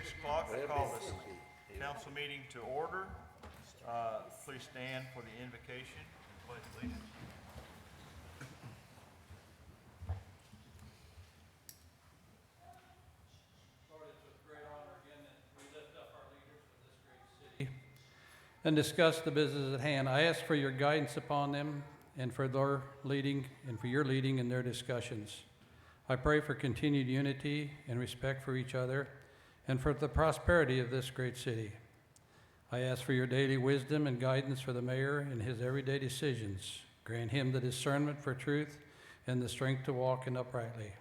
6 o'clock. I call this council meeting to order. Please stand for the invocation and pledge allegiance. Lord, it's with great honor again that we lift up our leaders for this great city and discuss the business at hand. I ask for your guidance upon them and for their leading and for your leading in their discussions. I pray for continued unity and respect for each other and for the prosperity of this great city. I ask for your daily wisdom and guidance for the mayor in his everyday decisions. Grant him the discernment for truth and the strength to walk in uprightly.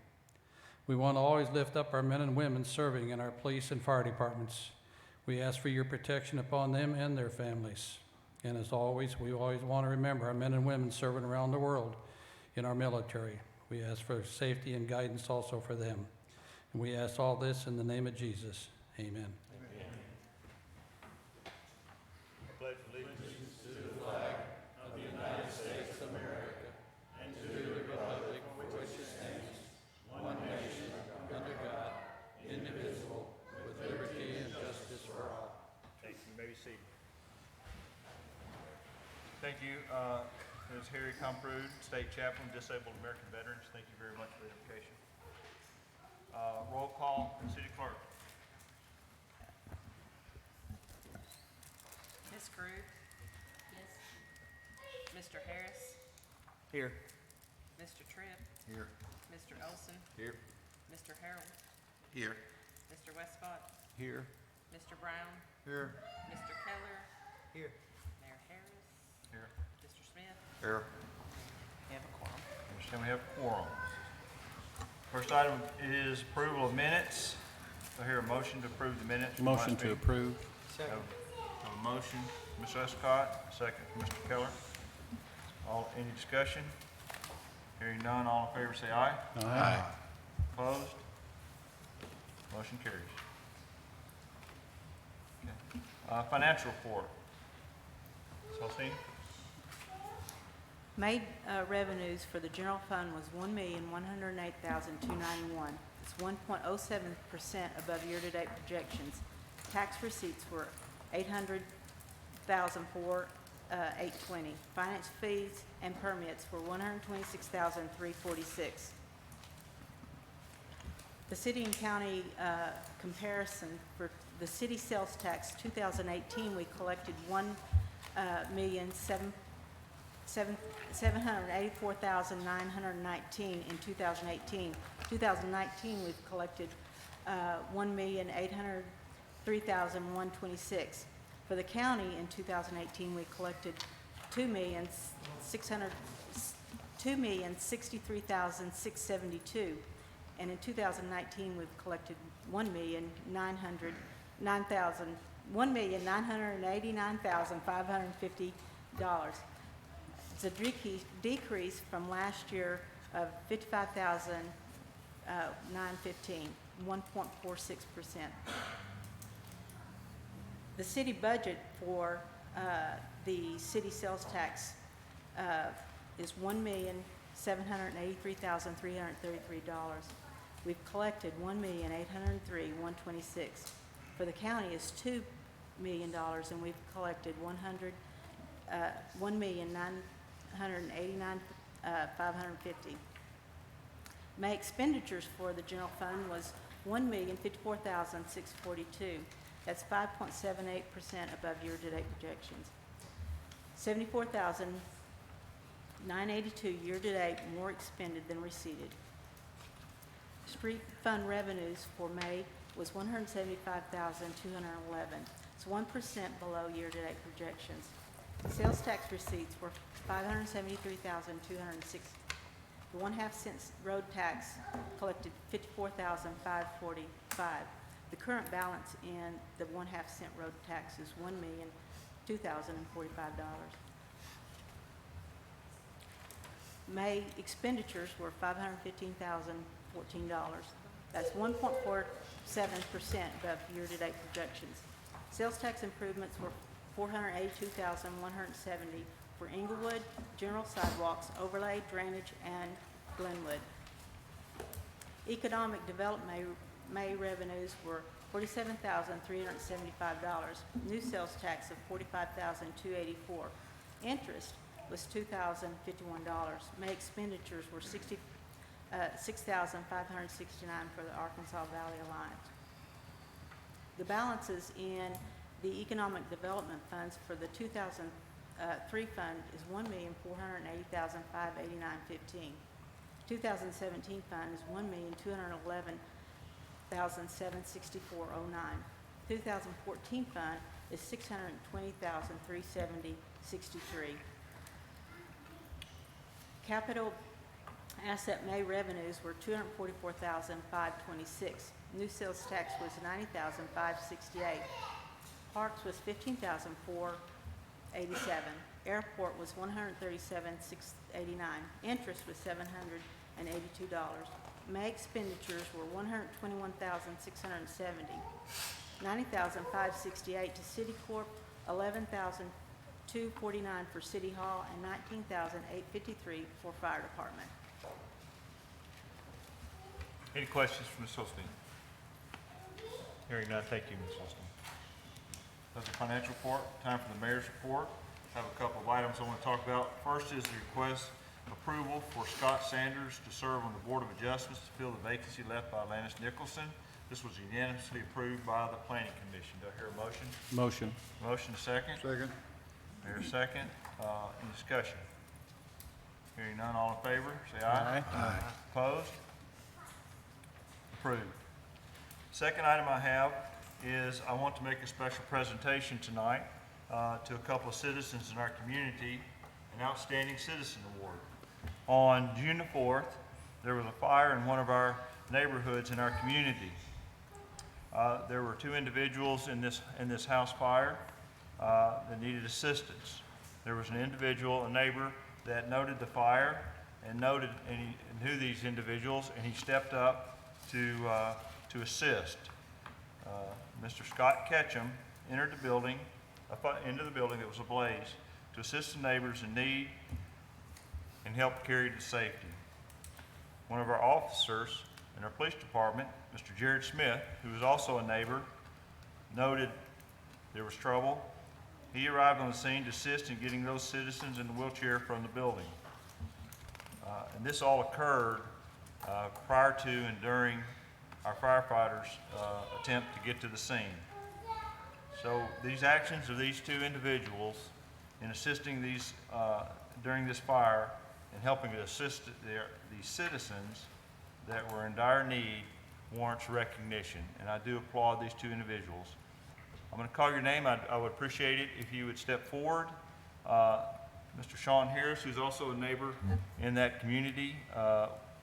We want to always lift up our men and women serving in our police and fire departments. We ask for your protection upon them and their families. And as always, we always want to remember our men and women serving around the world in our military. We ask for safety and guidance also for them. And we ask all this in the name of Jesus. Amen. Pledge allegiance. Thank you. You may be seated. Thank you. Ms. Harry Comprood, State Chaplain, Disabled American Veterans. Thank you very much for the invitation. Roll call, City Clerk. Ms. Crew? Yes. Mr. Harris? Here. Mr. Tripp? Here. Mr. Olson? Here. Mr. Harold? Here. Mr. Westcott? Here. Mr. Brown? Here. Mr. Keller? Here. Mayor Harris? Here. Mr. Smith? Here. We have a quorum. Understand we have a quorum. First item is approval of minutes. Do I hear a motion to approve the minutes? from Motion last to meeting? approve. Have a motion, Ms. Westcott, a second from Mr. Keller. Any discussion? Hearing none, all in favor say aye. Aye. Opposed? Motion carries. Okay. Financial report. Ms. Alcine? Made revenues for the general fund was $1,108,291. It's 1.07% above year-to-date projections. Tax receipts were $800,004,820. Finance fees and permits were $126,346. The city and county comparison for the city sales tax 2018, we collected $1,784,919 in 2018. 2019, we've collected $1,803,126. For the county in 2018, we collected $2,063,672. And in 2019, we've collected $1,989,550. It's a decrease from last year of $55,915, 1.46%. The city budget for the city sales tax is $1,783,333. We've collected $1,803,126. For the county is $2 million, and we've collected $1,989,550. May expenditures for the general fund was $1,054,642. That's 5.78% above year-to-date projections. $74,982 year-to-date more expended than received. Street fund revenues for May was $175,211. It's 1% below year-to-date projections. Sales tax receipts were $573,206. The 1/2 cent road tax collected $54,545. The current balance in the 1/2 cent road tax is $1,002,045. May expenditures were $515,014. That's 1.47% above year-to-date projections. Sales tax improvements were $482,170 for Inglewood, general sidewalks, overlay, drainage, and Glenwood. Economic development May revenues were $47,375. New sales tax of $45,284. Interest was $2,051. May expenditures were $6,569 for the Arkansas Valley Alliance. The balances in the Economic Development Funds for the 2003 fund is $1,480,589.15. 2017 fund is $1,211,764.09. 2014 fund is $620,370.63. Capital asset May revenues were $244,526. New sales tax was $90,568. Parks was $15,487. Airport was $137,689. Interest was $782. May expenditures were $121,670. $90,568 to City Corp, $11,249 for City Hall, and $19,853 for Fire Department. Any questions for Ms. Holstein? Hearing none, thank you, Ms. Holstein. That's the financial report. Time for the mayor's report. I have a couple of items I want to talk about. First is the request approval for Scott Sanders to serve on the Board of Adjustments to fill the vacancy left by Lannis Nicholson. This was unanimously approved by the Planning Commission. Do I hear a motion? Motion. Motion second. Second. Mayor second. Any discussion? Hearing none, all in favor, say aye. Aye. Opposed? Approved. Second item I have is I want to make a special presentation tonight to a couple of citizens in our community, an Outstanding Citizen Award. On June the 4th, there was a fire in one of our neighborhoods in our community. There were two individuals in this house fire that needed assistance. There was an individual, a neighbor, that noted the fire and he knew these individuals, and he stepped up to assist. Mr. Scott Ketchum entered the building, into the building that was ablaze, to assist the neighbors in need and help carry to safety. One of our officers in our police department, Mr. Jared Smith, who was also a neighbor, noted there was trouble. He arrived on the scene to assist in getting those citizens in the wheelchair from the building. And this all occurred prior to and during our firefighters' attempt to get to the scene. So these actions of these two individuals in assisting these during this fire and helping to assist these citizens that were in dire need warrants recognition, and I do applaud these two individuals. I'm going to call your name. I would appreciate it if you would step forward. Mr. Sean Harris, who's also a neighbor in that community,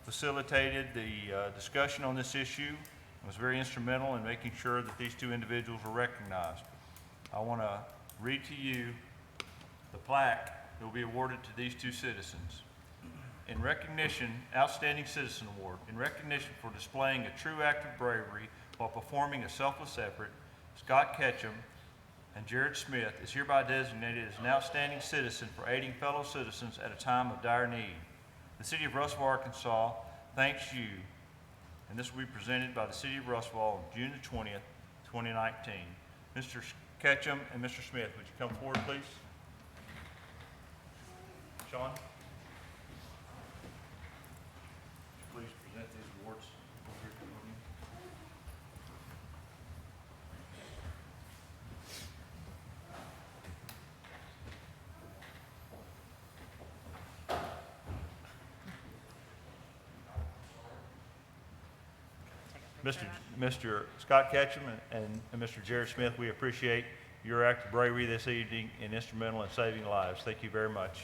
facilitated the discussion on this issue and was very instrumental in making sure that these two individuals were recognized. I want to read to you the plaque that will be awarded to these two citizens. In recognition, Outstanding Citizen Award, in recognition for displaying a true act of bravery while performing a selfless effort, Scott Ketchum and Jared Smith is hereby designated as an outstanding citizen for aiding fellow citizens at a time of dire need. The City of Russellville, Arkansas thanks you, and this will be presented by the City of Russellville on June the 20th, 2019. Mr. Ketchum and Mr. Smith, would you come forward, please? Sean? Please present these awards over here to the podium. Take a picture. Mr. Scott Ketchum and Mr. Jared Smith, we appreciate your act of bravery this evening and instrumental in saving lives. Thank you very much.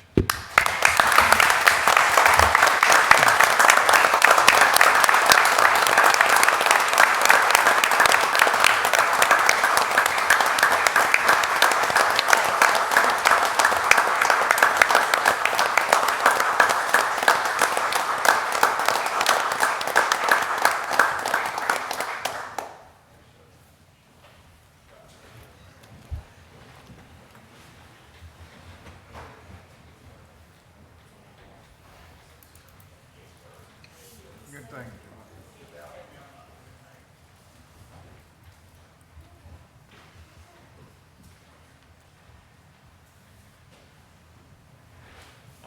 Good thing.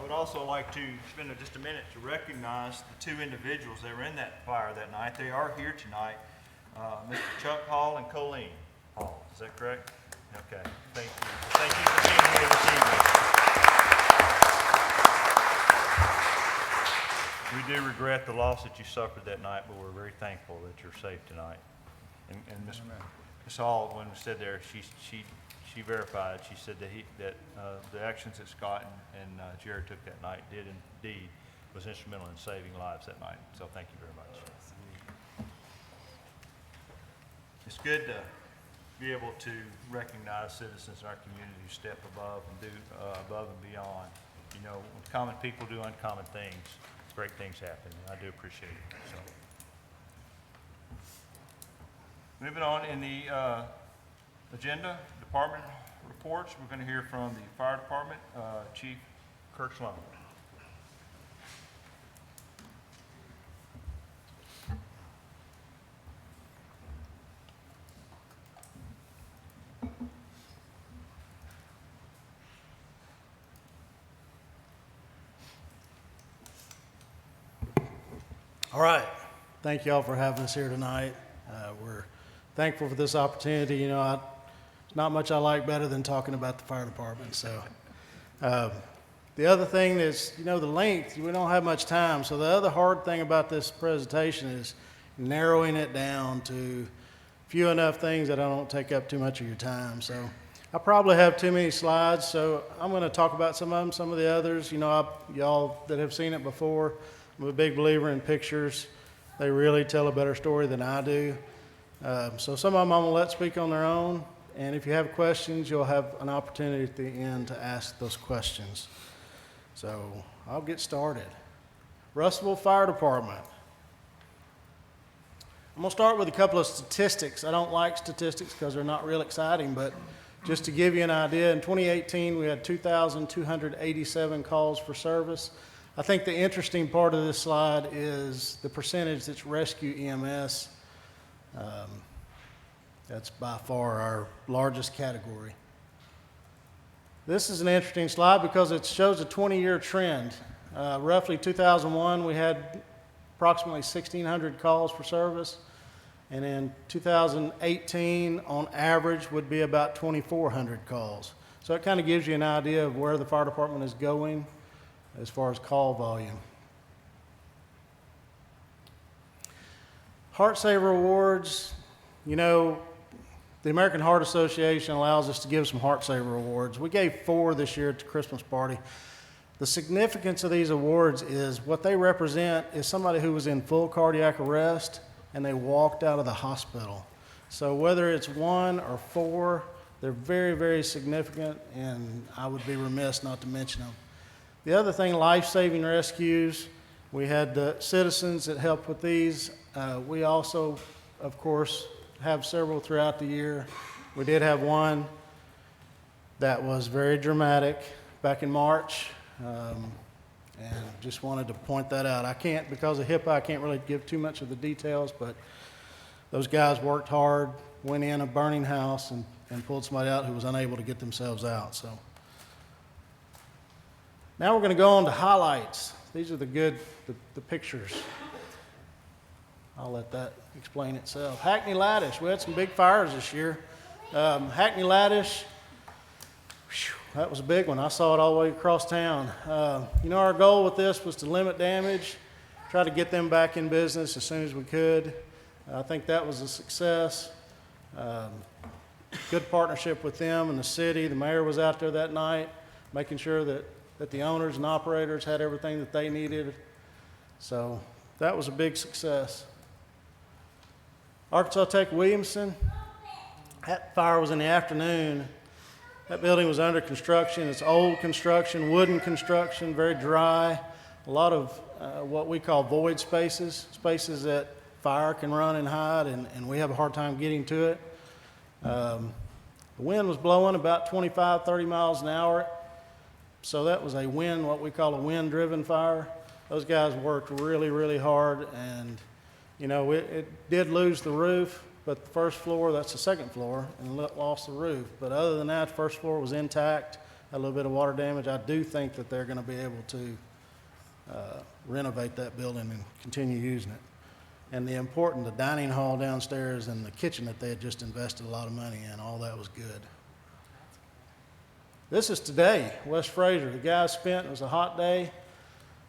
would also like to spend just a minute to recognize the two individuals that were in that fire that night. They are here tonight, Mr. Chuck Hall and Colleen Hall. Is that correct? Okay, thank you. Thank you for being here this evening. We do regret the loss that you suffered that night, but we're very thankful that you're safe tonight. And Ms. Hall, when we stood there, she verified. She said that the actions that Scott and Jared took that night did indeed was instrumental in saving lives that night. So thank you very much. It's good to be able to recognize citizens in our community who step above and do above and beyond. You know, when common people do uncommon things, great things happen. And I do appreciate it. So, moving on in the agenda, department reports. We're going to hear from the fire department, Chief Kurt Sloan. All right. Thank you all for having us here tonight. We're thankful for this opportunity. You know, there's not much I like better than talking about the fire department. So the other thing is, you know, the length, we don't have much time. So the other hard thing about this presentation is narrowing it down to few enough things that I don't take up too much of your time. So I probably have too many slides, so I'm going to talk about some of them, some of the others. You know, y'all that have seen it before, I'm a big believer in pictures. They really tell a better story than I do. So some of them I'm going to let speak on their own. And if you have questions, you'll have an opportunity at the end to ask those questions. So I'll get started. Russellville Fire Department. I'm going to start with a couple of statistics. I don't like statistics because they're not real exciting, but just to give you an idea, in 2018 we had 2,287 calls for service. I think the interesting part of this slide is the percentage that's rescue EMS. That's by far our largest category. This is an interesting slide because it shows a 20-year trend. Roughly 2001, we had approximately 1,600 calls for service. And in 2018, on average, would be about 2,400 calls. So it kind of gives you an idea of where the fire department is going as far as call volume. Heart Saver Awards, you know, the American Heart Association allows us to give some Heart Saver Awards. We gave 4 this year at the Christmas party. The significance of these awards is what they represent is somebody who was in full cardiac arrest and they walked out of the hospital. So whether it's 1 or 4, they're very, very significant, and I would be remiss not to mention them. The other thing, life-saving rescues, we had the citizens that helped with these. We also, of course, have several throughout the year. We did have one that was very dramatic back in March, and just wanted to point that out. I can't, because of HIPAA, I can't really give too much of the details, but those guys worked hard, went in a burning house and pulled somebody out who was unable to get themselves out. So now we're going to go on to highlights. These are the pictures. I'll let that explain itself. Hackney Laddish, we had some big fires this year. Hackney Laddish, that was a big one. I saw it all the way across town. You know, our goal with this was to limit damage, try to get them back in business as soon as we could. I think that was a success. Good partnership with them and the city. The mayor was out there that night, making sure that the owners and operators had everything that they needed. So that was a big success. Arkansas Tech Williamson, that fire was in the afternoon. That building was under construction. It's old construction, wooden construction, very dry. A lot of what we call void spaces, spaces that fire can run and hide, and we have a hard time getting to it. The wind was blowing about 25, 30 miles an hour. So that was what we call a wind-driven fire. Those guys worked really, really hard, and you know, it did lose the roof, but the first floor, that's the second floor, and lost the roof. But other than that, the first floor was intact. a little bit of water damage, I do think that they're going to be able to renovate that building and continue using it. And the dining hall downstairs and the kitchen that they had just invested a lot of money in, all that was good. This is today, West Fraser. The guys spent, it was a hot day.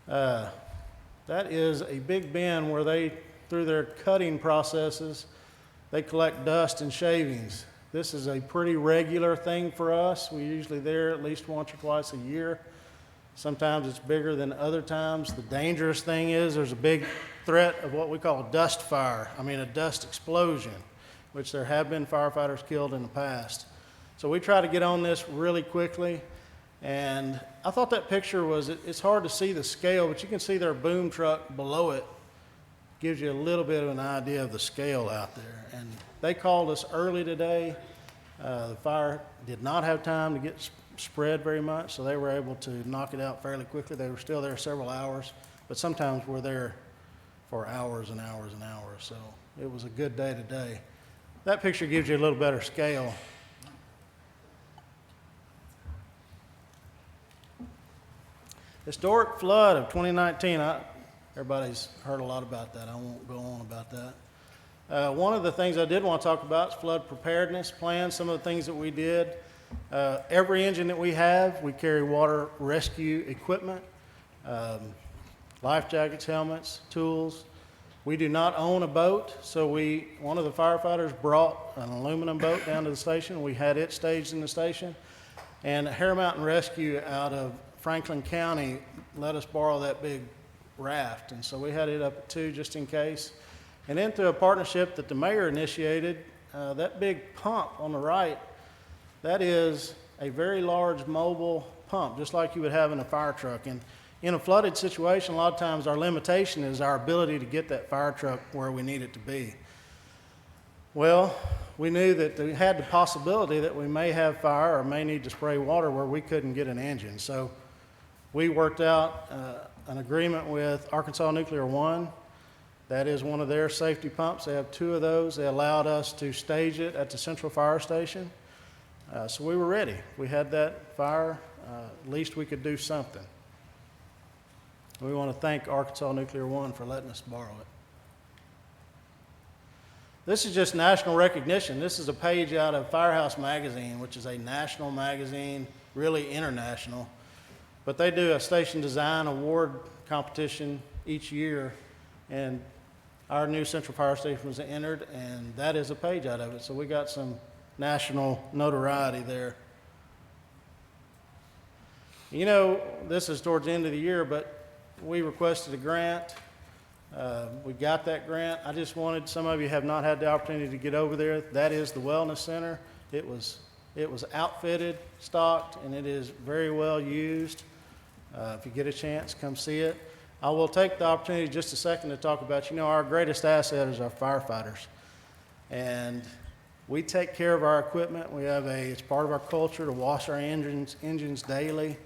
That is a big bin where they, through their cutting processes, they collect dust and shavings. This is a pretty regular thing for us. We're usually there at least once or twice a year. Sometimes it's bigger than other times. The dangerous thing is there's a big threat of what we call a dust fire. A dust explosion, which there have been firefighters killed in the past. So we try to get on this really quickly. And I thought that picture it's hard to see the scale, but you can see their boom truck below it. Gives you a little bit of an idea of the scale out there. And they called us early today. The fire did not have time to get spread very much, so they were able to knock it out fairly quickly. They were still there several hours, but sometimes we're there for hours and hours and hours. So it was a good day today. That picture gives you a little better scale. Historic flood of 2019. Everybody's heard a lot about that. I won't go on about that. One of the things I did want to talk about is flood preparedness plan, some of the things that we did. Every engine that we have, we carry water rescue equipment, life jackets, helmets, tools. We do not own a boat, so one of the firefighters brought an aluminum boat down to the station. We had it staged in the station. And Hare Mountain Rescue out of Franklin County let us borrow that big raft, and so we had it up at 2 just in case. And then through a partnership that the mayor initiated, that big pump on the right, that is a very large mobile pump, just like you would have in a fire truck. And in a flooded situation, a lot of times our limitation is our ability to get that fire truck where we need it to be. Well, we knew that we had the possibility that we may have fire or may need to spray water where we couldn't get an engine. So we worked out an agreement with Arkansas Nuclear One. That is one of their safety pumps. They have 2 of those. They allowed us to stage it at the Central Fire Station. So we were ready. We had that fire. At least we could do something. We want to thank Arkansas Nuclear One for letting us borrow it. This is just national recognition. This is a page out of Firehouse Magazine, which is a national magazine, really international. But they do a station design award competition each year, and our new Central Fire Station was entered, and that is a page out of it. So we got some national notoriety there. You know, this is towards the end of the year, but we requested a grant. We got that grant. I just wanted, some of you have not had the opportunity to get over there. That is the Wellness Center. It was outfitted, stocked, and it is very well used. If you get a chance, come see it. I will take the opportunity just a second to talk about, our greatest asset is our firefighters. And we take care of our equipment. It's part of our culture to wash our engines daily.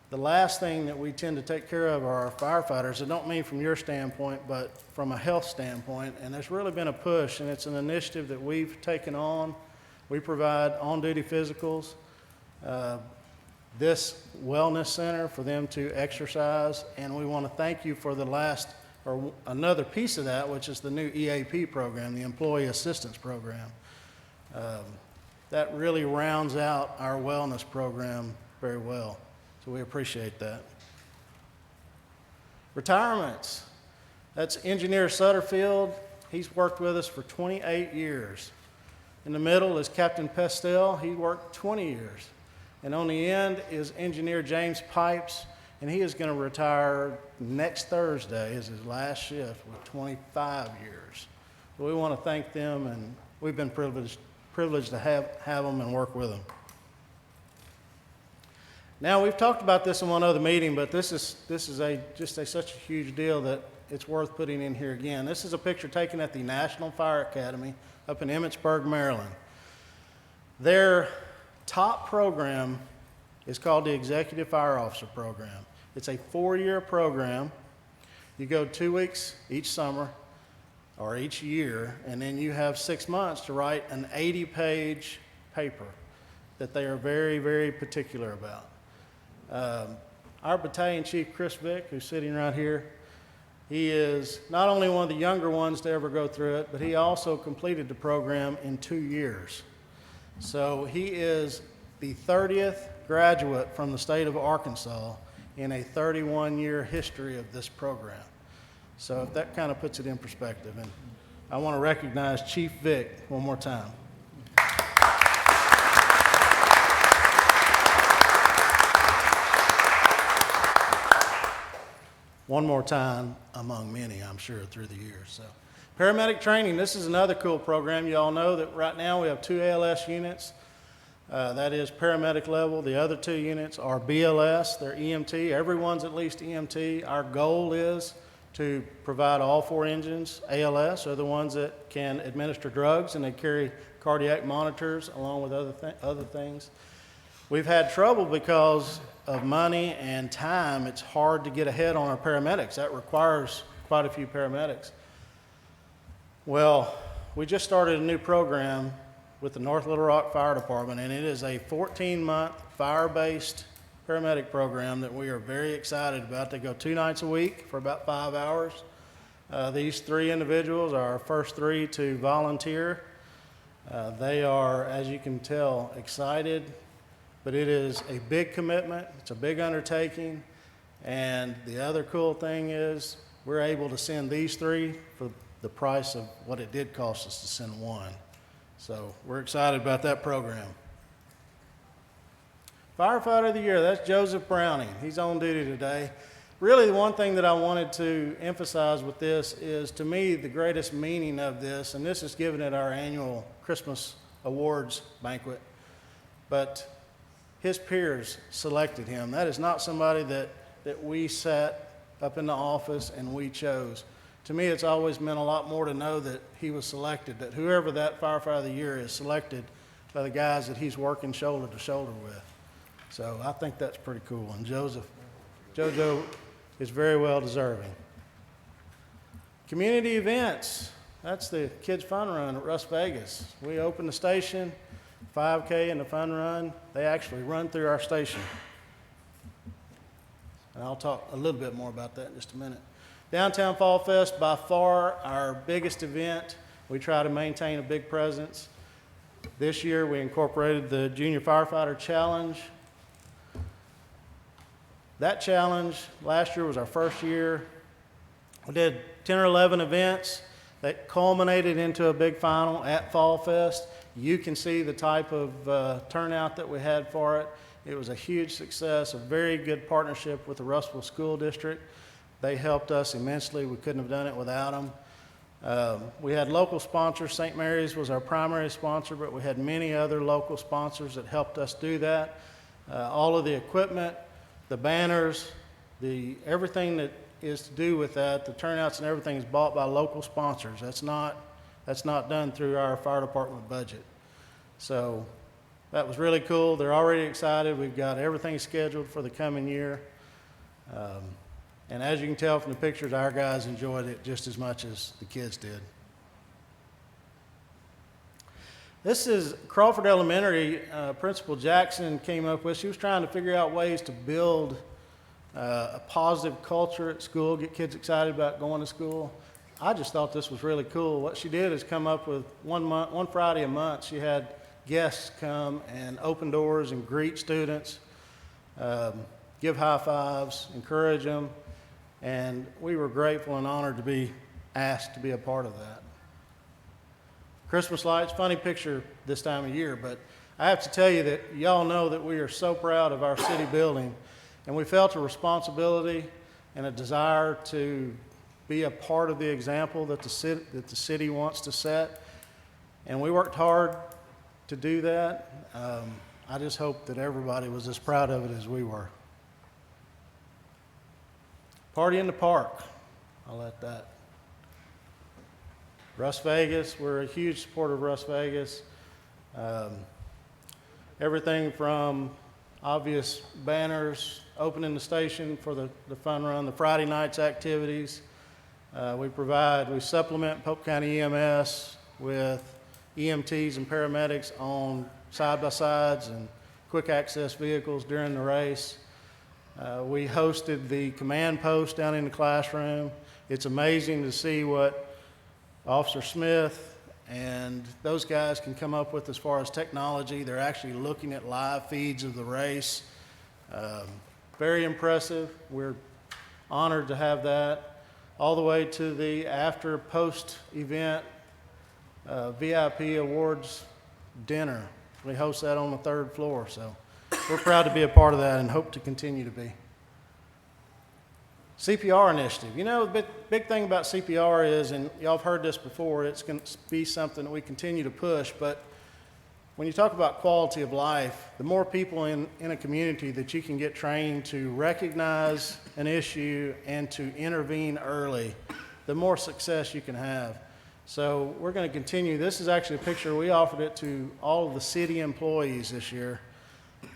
The last thing that we tend to take care of are our firefighters. I don't mean from your standpoint, but from a health standpoint. And there's really been a push, and it's an initiative that we've taken on. We provide on-duty physicals, this wellness center for them to exercise, and we want to thank you for another piece of that, which is the new EAP program, the Employee Assistance Program. That really rounds out our wellness program very well. So we appreciate that. Retirements. That's Engineer Sutterfield. He's worked with us for 28 years. In the middle is Captain Pestel. He worked 20 years. And on the end is Engineer James Pipes, and he is going to retire next Thursday as his last shift with 25 years. So we want to thank them, and we've been privileged to have them and work with them. Now, we've talked about this in one other meeting, but this is such a huge deal that it's worth putting in here again. This is a picture taken at the National Fire Academy up in Emmitsburg, Maryland. Their top program is called the Executive Fire Officer Program. It's a 4-year program. You go 2 weeks each summer or each year, and then you have 6 months to write an 80-page paper. that they are very, very particular about. Our battalion chief, Chris Vick, who's sitting right here, he is not only one of the younger ones to ever go through it, but he also completed the program in 2 years. So he is the 30th graduate from the state of Arkansas in a 31-year history of this program. So if that kind of puts it in perspective. And I want to recognize Chief Vick one more time. One more time among many, I'm sure, through the years. So, paramedic training, this is another cool program. You all know that right now we have 2 ALS units. That is paramedic level. The other 2 units are BLS. They're EMT. Everyone's at least EMT. Our goal is to provide all 4 engines. ALS are the ones that can administer drugs, and they carry cardiac monitors along with other things. We've had trouble because of money and time. It's hard to get ahead on our paramedics. That requires quite a few paramedics. Well, we just started a new program with the North Little Rock Fire Department, and it is a 14-month fire-based paramedic program that we are very excited about. They go 2 nights a week for about 5 hours. These 3 individuals are our first 3 to volunteer. They are, as you can tell, excited, but it is a big commitment. It's a big undertaking. And the other cool thing is we're able to send these 3 for the price of what it did cost us to send 1. So we're excited about that program. Firefighter of the Year, that's Joseph Browning. He's on duty today. Really, the one thing that I wanted to emphasize with this is, to me, the greatest meaning of this, and this is given at our annual Christmas awards banquet, but his peers selected him. That is not somebody that we sat up in the office and we chose. To me, it's always meant a lot more to know that he was selected, that whoever that Firefighter of the Year is selected by the guys that he's working shoulder to shoulder with. So I think that's pretty cool. And JoJo is very well deserving. Community events. That's the Kids Fun Run at Las Vegas. We opened the station, 5K and the fun run. They actually run through our station. And I'll talk a little bit more about that in just a minute. Downtown Fall Fest, by far our biggest event. We try to maintain a big presence. This year we incorporated the Junior Firefighter Challenge. That challenge last year was our first year. We did 10 or 11 events that culminated into a big final at Fall Fest. You can see the type of turnout that we had for it. It was a huge success, a very good partnership with the Russellville School District. They helped us immensely. We couldn't have done it without them. We had local sponsors. St. Mary's was our primary sponsor, but we had many other local sponsors that helped us do that. All of the equipment, the banners, everything that is to do with that, the turnouts and everything is bought by local sponsors. That's not done through our fire department budget. So that was really cool. They're already excited. We've got everything scheduled for the coming year. And as you can tell from the pictures, our guys enjoyed it just as much as the kids did. This is Crawford Elementary. Principal Jackson came up with. She was trying to figure out ways to build a positive culture at school, get kids excited about going to school. I just thought this was really cool. What she did is come up with one Friday a month. She had guests come and open doors and greet students, give high fives, encourage them. And we were grateful and honored to be asked to be a part of that. Christmas lights, funny picture this time of year, but I have to tell you that y'all know that we are so proud of our city building, and we felt a responsibility and a desire to be a part of the example that the city wants to set, and we worked hard to do that. I just hope that everybody was as proud of it as we were. Party in the Park, I'll let that. Russ Vegas, we're a huge supporter of Russ Vegas. Everything from obvious banners, opening the station for the fun run, the Friday nights activities. We supplement Pope County EMS with EMTs and paramedics on side-by-sides and quick access vehicles during the race. We hosted the command post down in the classroom. It's amazing to see what Officer Smith and those guys can come up with as far as technology. They're actually looking at live feeds of the race. Very impressive. We're honored to have that. All the way to the after post-event VIP awards dinner. We host that on the 3rd floor, so we're proud to be a part of that and hope to continue to be. CPR initiative. You know, the big thing about CPR is, and y'all have heard this before, it's going to be something that we continue to push, but when you talk about quality of life, the more people in a community that you can get trained to recognize an issue and to intervene early, the more success you can have. So we're going to continue. This is actually a picture. We offered it to all of the city employees this year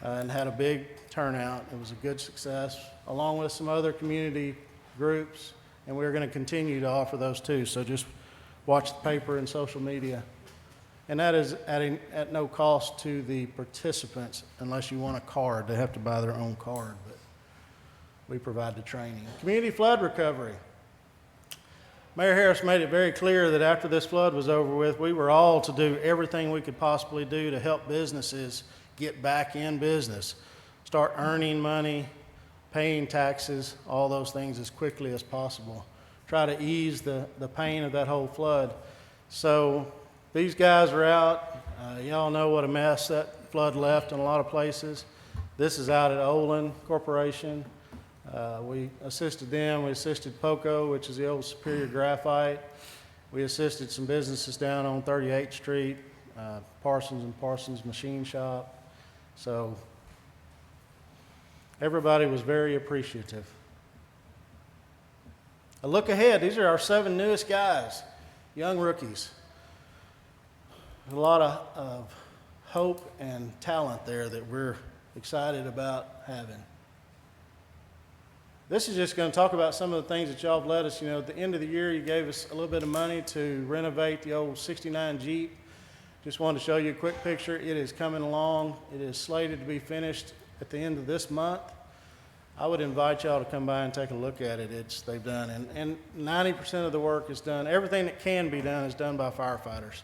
and had a big turnout. It was a good success, along with some other community groups, and we're going to continue to offer those too. So just watch the paper and social media. And that is at no cost to the participants unless you want a card. They have to buy their own card, but we provide the training. Community flood recovery. Mayor Harris made it very clear that after this flood was over with, we were all to do everything we could possibly do to help businesses get back in business, start earning money, paying taxes, all those things as quickly as possible. Try to ease the pain of that whole flood. So these guys are out. Y'all know what a mess that flood left in a lot of places. This is out at Olin Corporation. We assisted them. We assisted POCO, which is the old Superior Graphite. We assisted some businesses down on 38th Street, Parsons and Parsons Machine Shop. So everybody was very appreciative. A look ahead. These are our 7 newest guys, young rookies. A lot of hope and talent there that we're excited about having. This is just going to talk about some of the things that y'all have led us. You know, at the end of the year, you gave us a little bit of money to renovate the old 69 Jeep. Just wanted to show you a quick picture. It is coming along. It is slated to be finished at the end of this month. I would invite y'all to come by and take a look at it. They've done, and 90% of the work is done. Everything that can be done is done by firefighters.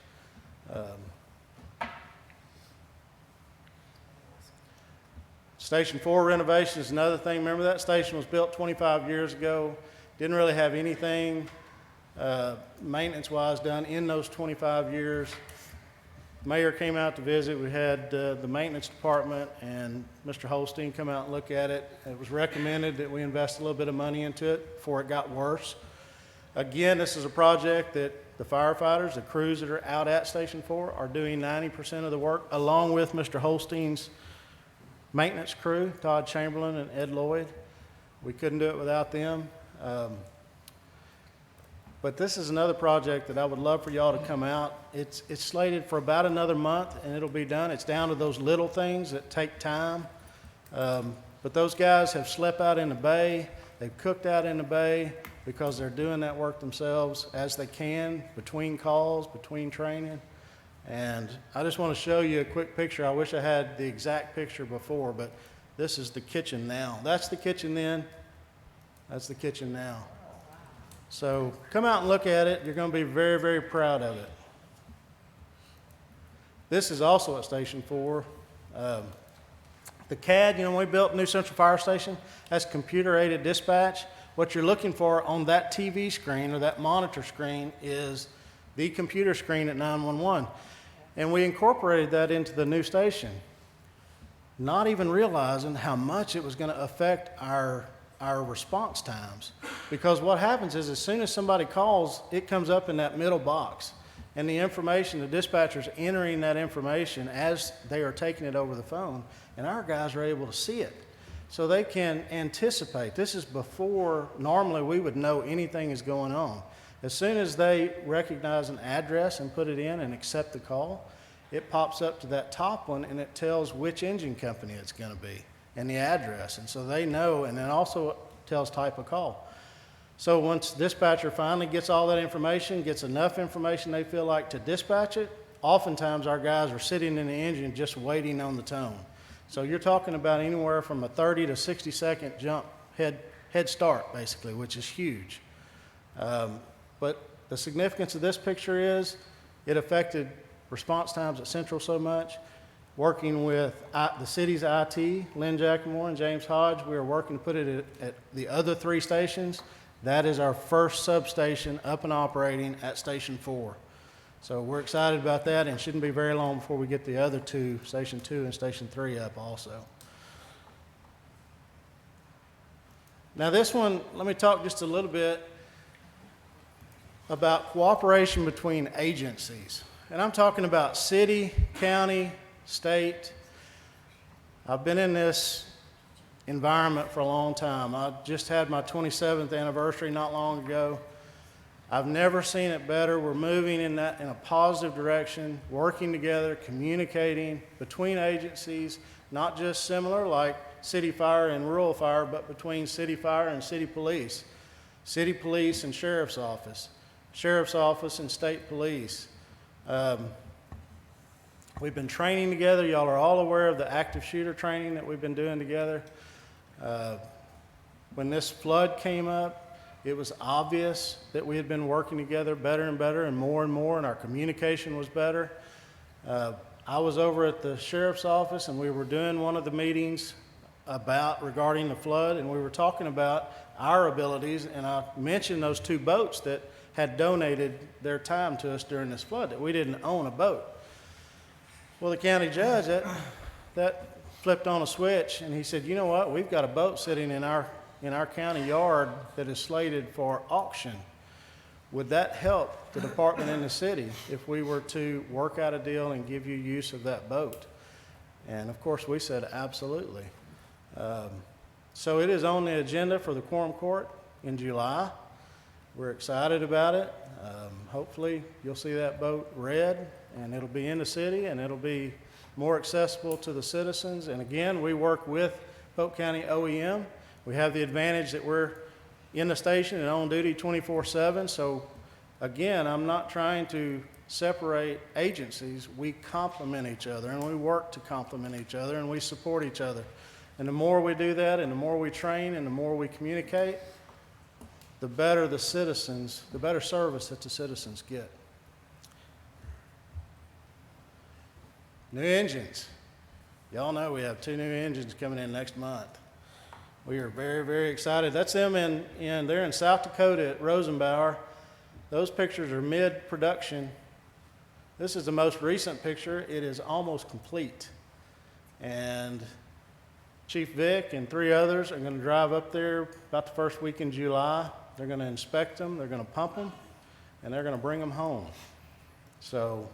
Station 4 renovation is another thing. Remember, that station was built 25 years ago. Didn't really have anything maintenance-wise done in those 25 years. Mayor came out to visit. We had the maintenance department and Mr. Holstein come out and look at it. It was recommended that we invest a little bit of money into it before it got worse. Again, this is a project that the firefighters, the crews that are out at Station 4 are doing 90% of the work, along with Mr. Holstein's maintenance crew, Todd Chamberlain and Ed Lloyd. We couldn't do it without them. But this is another project that I would love for y'all to come out. It's slated for about another month, and it'll be done. It's down to those little things that take time. But those guys have slept out in the bay. They've cooked out in the bay because they're doing that work themselves as they can, between calls, between training. And I just want to show you a quick picture. I wish I had the exact picture before, but this is the kitchen now. That's the kitchen then. That's the kitchen now. So come out and look at it. You're going to be very, very proud of it. This is also at Station 4. The CAD, you know, when we built New Central Fire Station, that's computer-aided dispatch. What you're looking for on that TV screen or that monitor screen is the computer screen at 911. And we incorporated that into the new station, not even realizing how much it was going to affect our response times. Because what happens is as soon as somebody calls, it comes up in that middle box. And the information, the dispatcher's entering that information as they are taking it over the phone, and our guys are able to see it. So they can anticipate. This is before normally we would know anything is going on. As soon as they recognize an address and put it in and accept the call, it pops up to that top one and it tells which engine company it's going to be and the address. And so they know, and then also tells type of call. So once dispatcher finally gets all that information, gets enough information they feel like to dispatch it, oftentimes our guys are sitting in the engine just waiting on the tone. So you're talking about anywhere from a 30 to 60 second jump head start, basically, which is huge. But the significance of this picture is it affected response times at Central so much. Working with the city's IT, Lynn Jackmore and James Hodge, we are working to put it at the other 3 stations. That is our first substation up and operating at Station 4. So we're excited about that, and it shouldn't be very long before we get the other 2, Station 2 and Station 3 up also. Now this one, let me talk just a little bit about cooperation between agencies. And I'm talking about city, county, state. I've been in this environment for a long time. I just had my 27th anniversary not long ago. I've never seen it better. We're moving in a positive direction, working together, communicating between agencies, not just similar like city fire and rural fire, but between city fire and city police and sheriff's office and state police. We've been training together. Y'all are all aware of the active shooter training that we've been doing together. When this flood came up, it was obvious that we had been working together better and better and more, and our communication was better. I was over at the sheriff's office, and we were doing one of the meetings regarding the flood, and we were talking about our abilities, and I mentioned those 2 boats that had donated their time to us during this flood, that we didn't own a boat. Well, the county judge, that flipped on a switch, and he said, you know what, we've got a boat sitting in our county yard that is slated for auction. Would that help the department in the city if we were to work out a deal and give you use of that boat? And of course, we said absolutely. So it is on the agenda for the Quorum Court in July. We're excited about it. Hopefully, you'll see that boat red, and it'll be in the city, and it'll be more accessible to the citizens. And again, we work with Polk County OEM. We have the advantage that we're in the station and on duty 24/7. So again, I'm not trying to separate agencies. We complement each other, and we work to complement each other, and we support each other. And the more we do that, and the more we train, and the more we communicate, the better the citizens, the better service that the citizens get. New engines. Y'all know we have 2 new engines coming in next month. We are very, very excited. That's them they're in South Dakota at Rosenbauer. Those pictures are mid-production. This is the most recent picture. It is almost complete. And Chief Vic and 3 others are going to drive up there about the first week in July. They're going to inspect them, they're going to pump them, and they're going to bring them home. So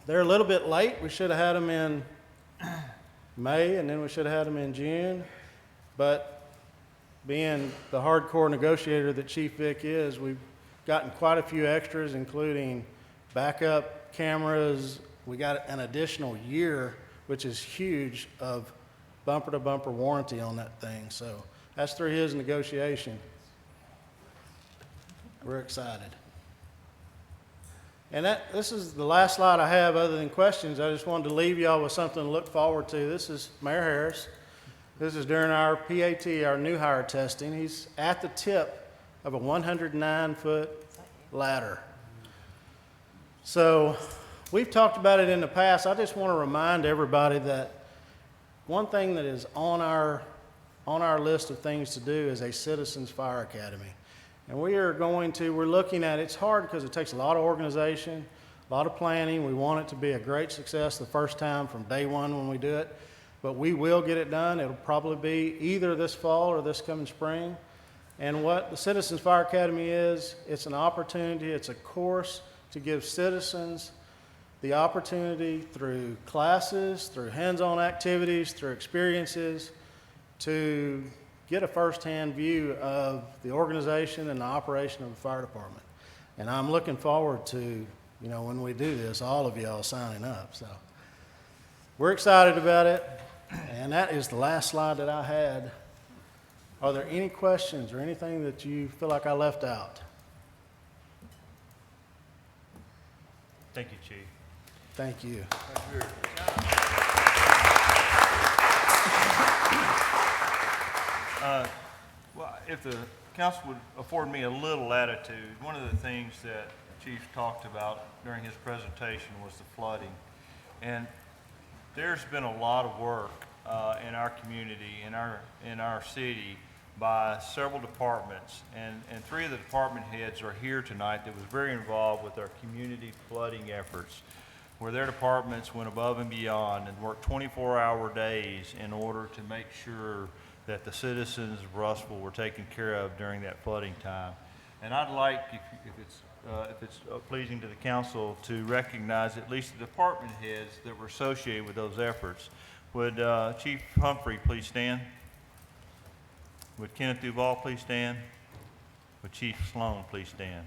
they're a little bit late. We should have had them in May, and then we should have had them in June. But being the hardcore negotiator that Chief Vic is, we've gotten quite a few extras, including backup cameras. We got an additional year, which is huge, of bumper-to-bumper warranty on that thing. So that's through his negotiation. We're excited. And this is the last slide I have other than questions. I just wanted to leave y'all with something to look forward to. This is Mayor Harris. This is during our PAT, our new hire testing. He's at the tip of a 109-foot ladder. So we've talked about it in the past. I just want to remind everybody that one thing that is on our list of things to do is a Citizens Fire Academy. And we're looking at, it's hard because it takes a lot of organization, a lot of planning. We want it to be a great success the first time from day one when we do it. But we will get it done. It'll probably be either this fall or this coming spring. And what the Citizens Fire Academy is, it's an opportunity, it's a course to give citizens the opportunity through classes, through hands-on activities, through experiences, to get a first-hand view of the organization and the operation of the fire department. And I'm looking forward to, when we do this, all of y'all signing up. So we're excited about it. And that is the last slide that I had. Are there any questions or anything that you feel like I left out? Thank you, Chief. Thank you. Well, if the council would afford me a little latitude, one of the things that Chief talked about during his presentation was the flooding. And there's been a lot of work in our community, in our city, by several departments. And three of the department heads are here tonight that was very involved with our community flooding efforts, where their departments went above and beyond and worked 24-hour days in order to make sure that the citizens of Russellville were taken care of during that flooding time. And I'd like, if it's pleasing to the council, to recognize at least the department heads that were associated with those efforts. Would Chief Humphrey please stand? Would Kenneth Duval please stand? Would Chief Sloan please stand?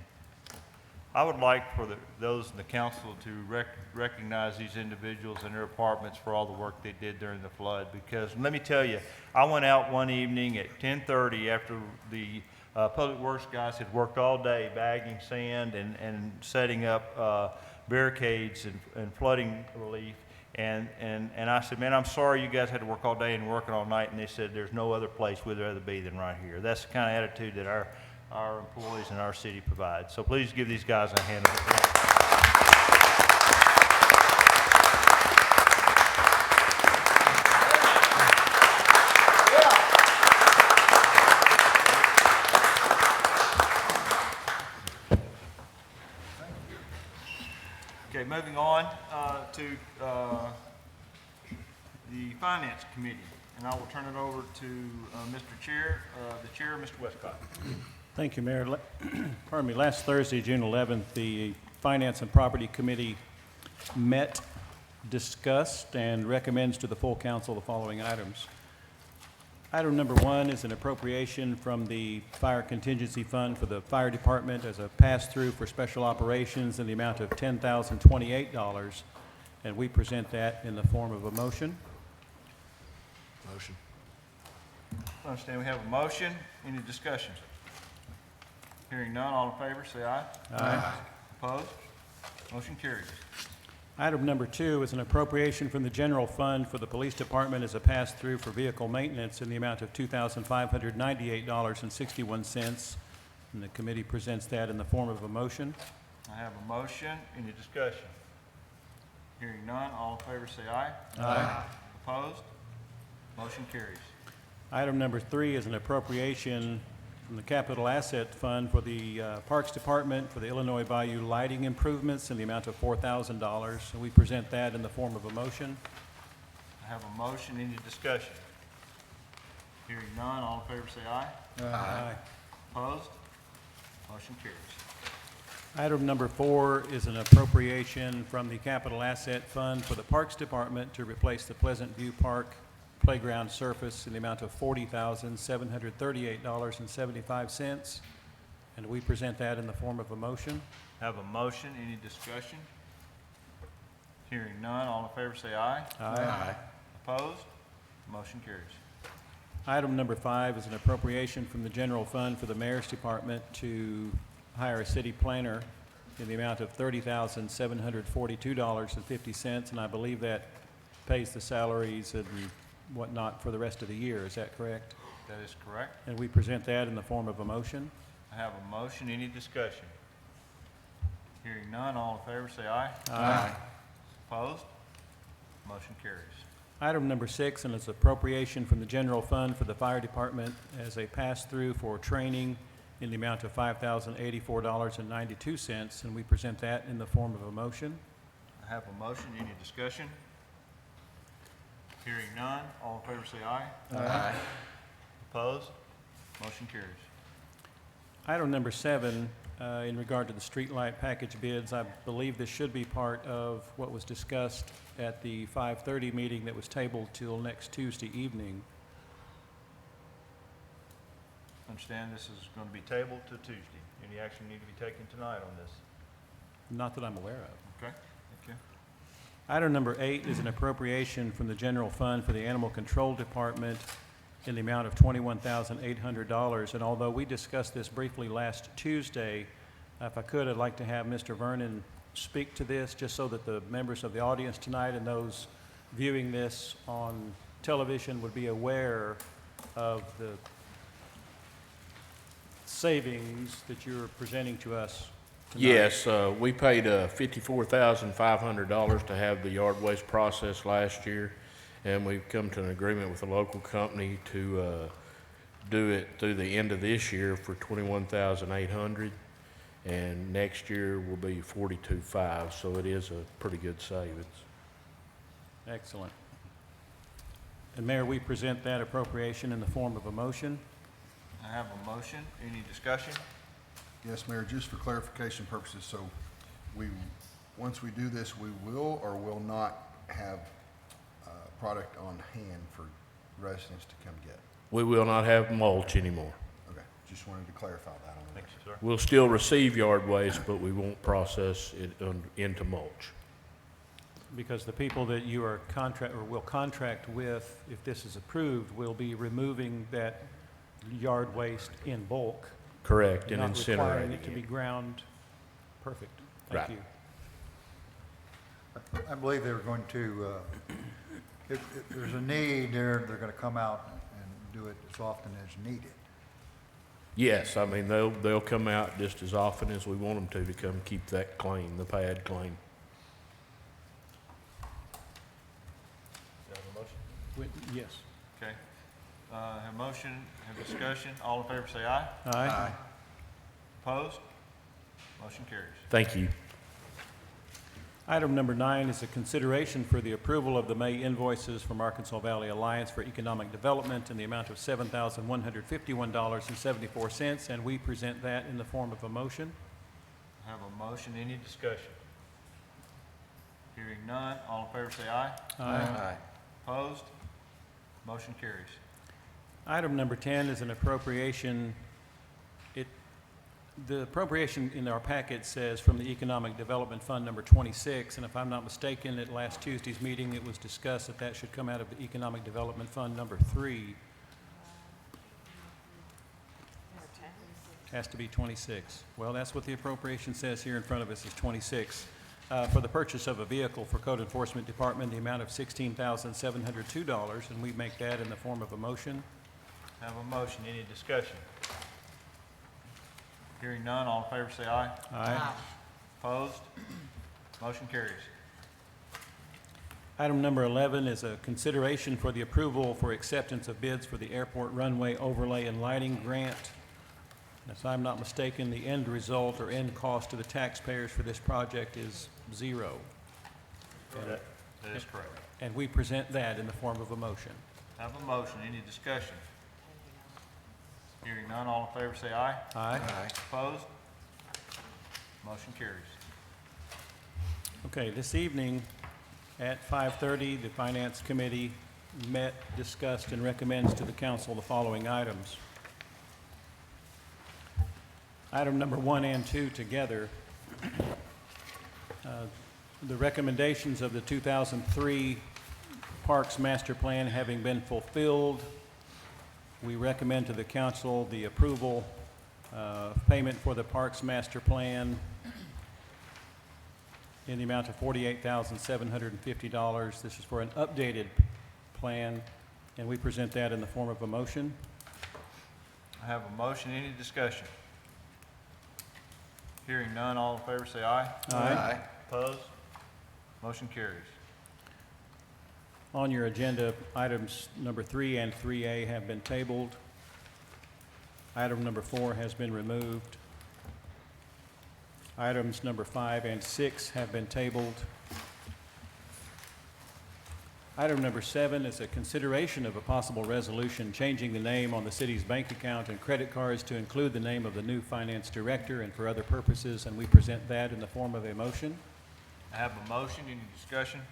I would like for those in the council to recognize these individuals and their departments for all the work they did during the flood, because let me tell you, I went out one evening at 10:30 after the Public Works guys had worked all day bagging sand and setting up barricades and flooding relief. And I said, man, I'm sorry you guys had to work all day and working all night. And they said, there's no other place we'd rather be than right here. That's the kind of attitude that our employees in our city provide. So please give these guys a hand of applause. Okay, moving on to the Finance Committee, and I will turn it over to Mr. Chair, the Chair, Mr. Westcott. Thank you, Mayor. Pardon me, last Thursday, June 11th, the Finance and Property Committee met, discussed, and recommends to the full council the following items. Item number 1 is an appropriation from the Fire Contingency Fund for the Fire Department as a pass-through for special operations in the amount of $10,028, and we present that in the form of a motion. Motion. I understand we have a motion. Any discussion? Hearing none, all in favor, say aye. Aye. Opposed? Motion carries. Item number 2 is an appropriation from the general fund for the police department as a pass-through for vehicle maintenance in the amount of $2,598.61, and the committee presents that in the form of a motion. I have a motion. Any discussion? Hearing none, all in favor, say aye. Aye. Opposed? Motion carries. Item number 3 is an appropriation from the Capital Asset Fund for the Parks Department for the Illinois Bayou lighting improvements in the amount of $4,000. And we present that in the form of a motion. I have a motion. Any discussion? Hearing none, all in favor, say aye. Aye. Opposed? Motion carries. Item number 4 is an appropriation from the Capital Asset Fund for the Parks Department to replace the Pleasant View Park playground surface in the amount of $40,738.75, and we present that in the form of a motion. Have a motion. Any discussion? Hearing none, all in favor say aye. Aye. Opposed? Motion carries. Item number 5 is an appropriation from the general fund for the mayor's department to hire a city planner in the amount of $30,742.50, and I believe that pays the salaries and whatnot for the rest of the year. Is that correct? That is correct. And we present that in the form of a motion. I have a motion. Any discussion? Hearing none, all in favor say aye. Aye. Opposed? Motion carries. Item number 6, and it's appropriation from the general fund for the fire department as a pass-through for training in the amount of $5,084.92, and we present that in the form of a motion. I have a motion. Any discussion? Hearing none, all in favor say aye. Aye. Opposed? Motion carries. Item number 7, in regard to the streetlight package bids, I believe this should be part of what was discussed at the 5:30 meeting that was tabled till next Tuesday evening. Understand this is going to be tabled to Tuesday. Any action need to be taken tonight on this? Not that I'm aware of. Okay, thank you. Item number 8 is an appropriation from the general fund for the animal control department in the amount of $21,800. And although we discussed this briefly last Tuesday, if I could, I'd like to have Mr. Vernon speak to this, just so that the members of the audience tonight and those viewing this on television would be aware of the savings that you're presenting to us tonight? Yes, we paid $54,500 to have the yard waste processed last year, and we've come to an agreement with a local company to do it through the end of this year for $21,800, and next year will be $42,500, so it is a pretty good savings. Excellent. And Mayor, we present that appropriation in the form of a motion. I have a motion. Any discussion? Yes, Mayor, just for clarification purposes, so once we do this, we will or will not have product on hand for residents to come get? We will not have mulch anymore. Okay, just wanted to clarify that on the Thank record. you, sir. We'll still receive yard waste, but we won't process it into mulch. Because the people that you are will contract with, if this is approved, will be removing that yard waste in bulk. Correct, and Not requiring incinerating it to be it. ground. Perfect. Thank Right. you. I believe they're going to, if there's a need, they're going to come out and do it as often as needed. Yes, I mean, they'll come out just as often as we want them to come keep that clean, the pad clean. Do you have a motion? Yes. Okay. Have a motion, have discussion. All in favor say aye. Aye. Opposed? Motion carries. Thank you. Item number 9 is a consideration for the approval of the May invoices from Arkansas Valley Alliance for Economic Development in the amount of $7,151.74, and we present that in the form of a motion. Have a motion. Any discussion? Hearing none. All in favor say aye. Aye. Opposed? Motion carries. Item number 10 is an appropriation. The appropriation in our packet says from the Economic Development Fund number 26, and if I'm not mistaken, at last Tuesday's meeting, it was discussed that that should come out of the Economic Development Fund number 3. Has to be 26. Well, that's what the appropriation says here in front of us, is 26. For the purchase of a vehicle for Code Enforcement Department, the amount of $16,702, and we make that in the form of a motion. Have a motion. Any discussion? Hearing none. All in favor say aye. Aye. Opposed? Motion carries. Item number 11 is a consideration for the approval for acceptance of bids for the airport runway overlay and lighting grant. If I'm not mistaken, the end result or end cost to the taxpayers for this project is $0. That is correct. And we present that in the form of a motion. Have a motion. Any discussion? Hearing none. All in favor say aye. Aye. Opposed? Motion carries. Okay, this evening at 5:30, the Finance Committee met, discussed, and recommends to the council the following items. Item number 1 and 2 together. The recommendations of the 2003 Parks Master Plan having been fulfilled, we recommend to the council the approval of payment for the Parks Master Plan in the amount of $48,750. This is for an updated plan, and we present that in the form of a motion. I have a motion. Any discussion? Hearing none. All in favor say aye. Aye. Opposed? Motion carries. On your agenda, items number 3 and 3A have been tabled. Item number 4 has been removed. Items number 5 and 6 have been tabled. Item number 7 is a consideration of a possible resolution changing the name on the city's bank account and credit cards to include the name of the new finance director and for other purposes, and we present that in the form of a motion. I have a motion. Any discussion?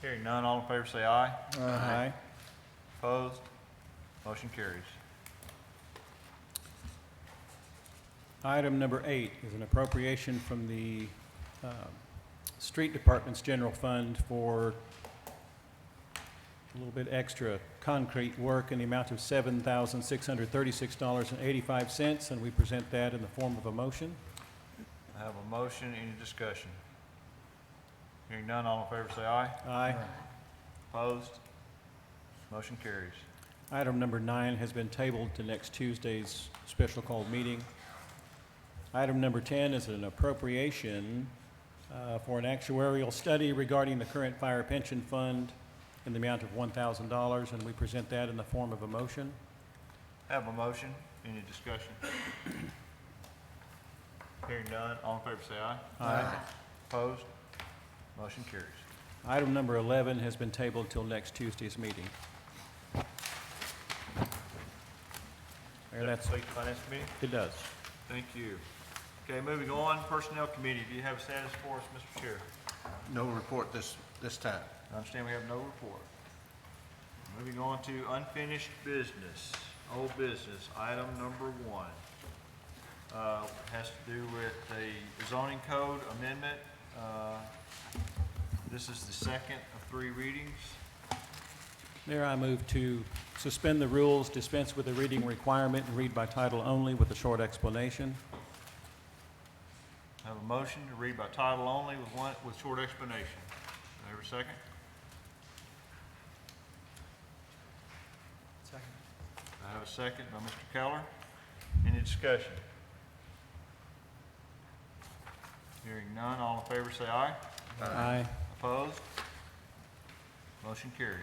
Hearing none. All in favor say aye. Aye. Opposed? Motion carries. Item number 8 is an appropriation from the Street Department's General Fund for a little bit extra concrete work in the amount of $7,636.85, and we present that in the form of a motion. I have a motion, any discussion? Hearing none, all in favor say aye. Aye. Opposed? Motion carries. Item number 9 has been tabled to next Tuesday's special called meeting. Item number 10 is an appropriation for an actuarial study regarding the current fire pension fund in the amount of $1,000, and we present that in the form of a motion. Have a motion, any discussion? Hearing none, all in favor say aye. Aye. Opposed? Motion carries. Item number 11 has been tabled till next Tuesday's meeting. Mayor, that's, Complete the finance committee? it does. Thank you. Okay, moving on, Personnel Committee, do you have a status for us, Mr. Chair? No report this time. I understand we have no report. Moving on to unfinished business, old business, item number 1. Has to do with the zoning code amendment. This is the second of 3 readings. Mayor, I move to suspend the rules, dispense with the reading requirement, and read by title only with a short explanation. I have a motion to read by title only with short explanation. Do I have a second? Second. I have a second by Mr. Keller. Any discussion? Hearing none, all in favor say aye. Aye. Opposed? Motion carries.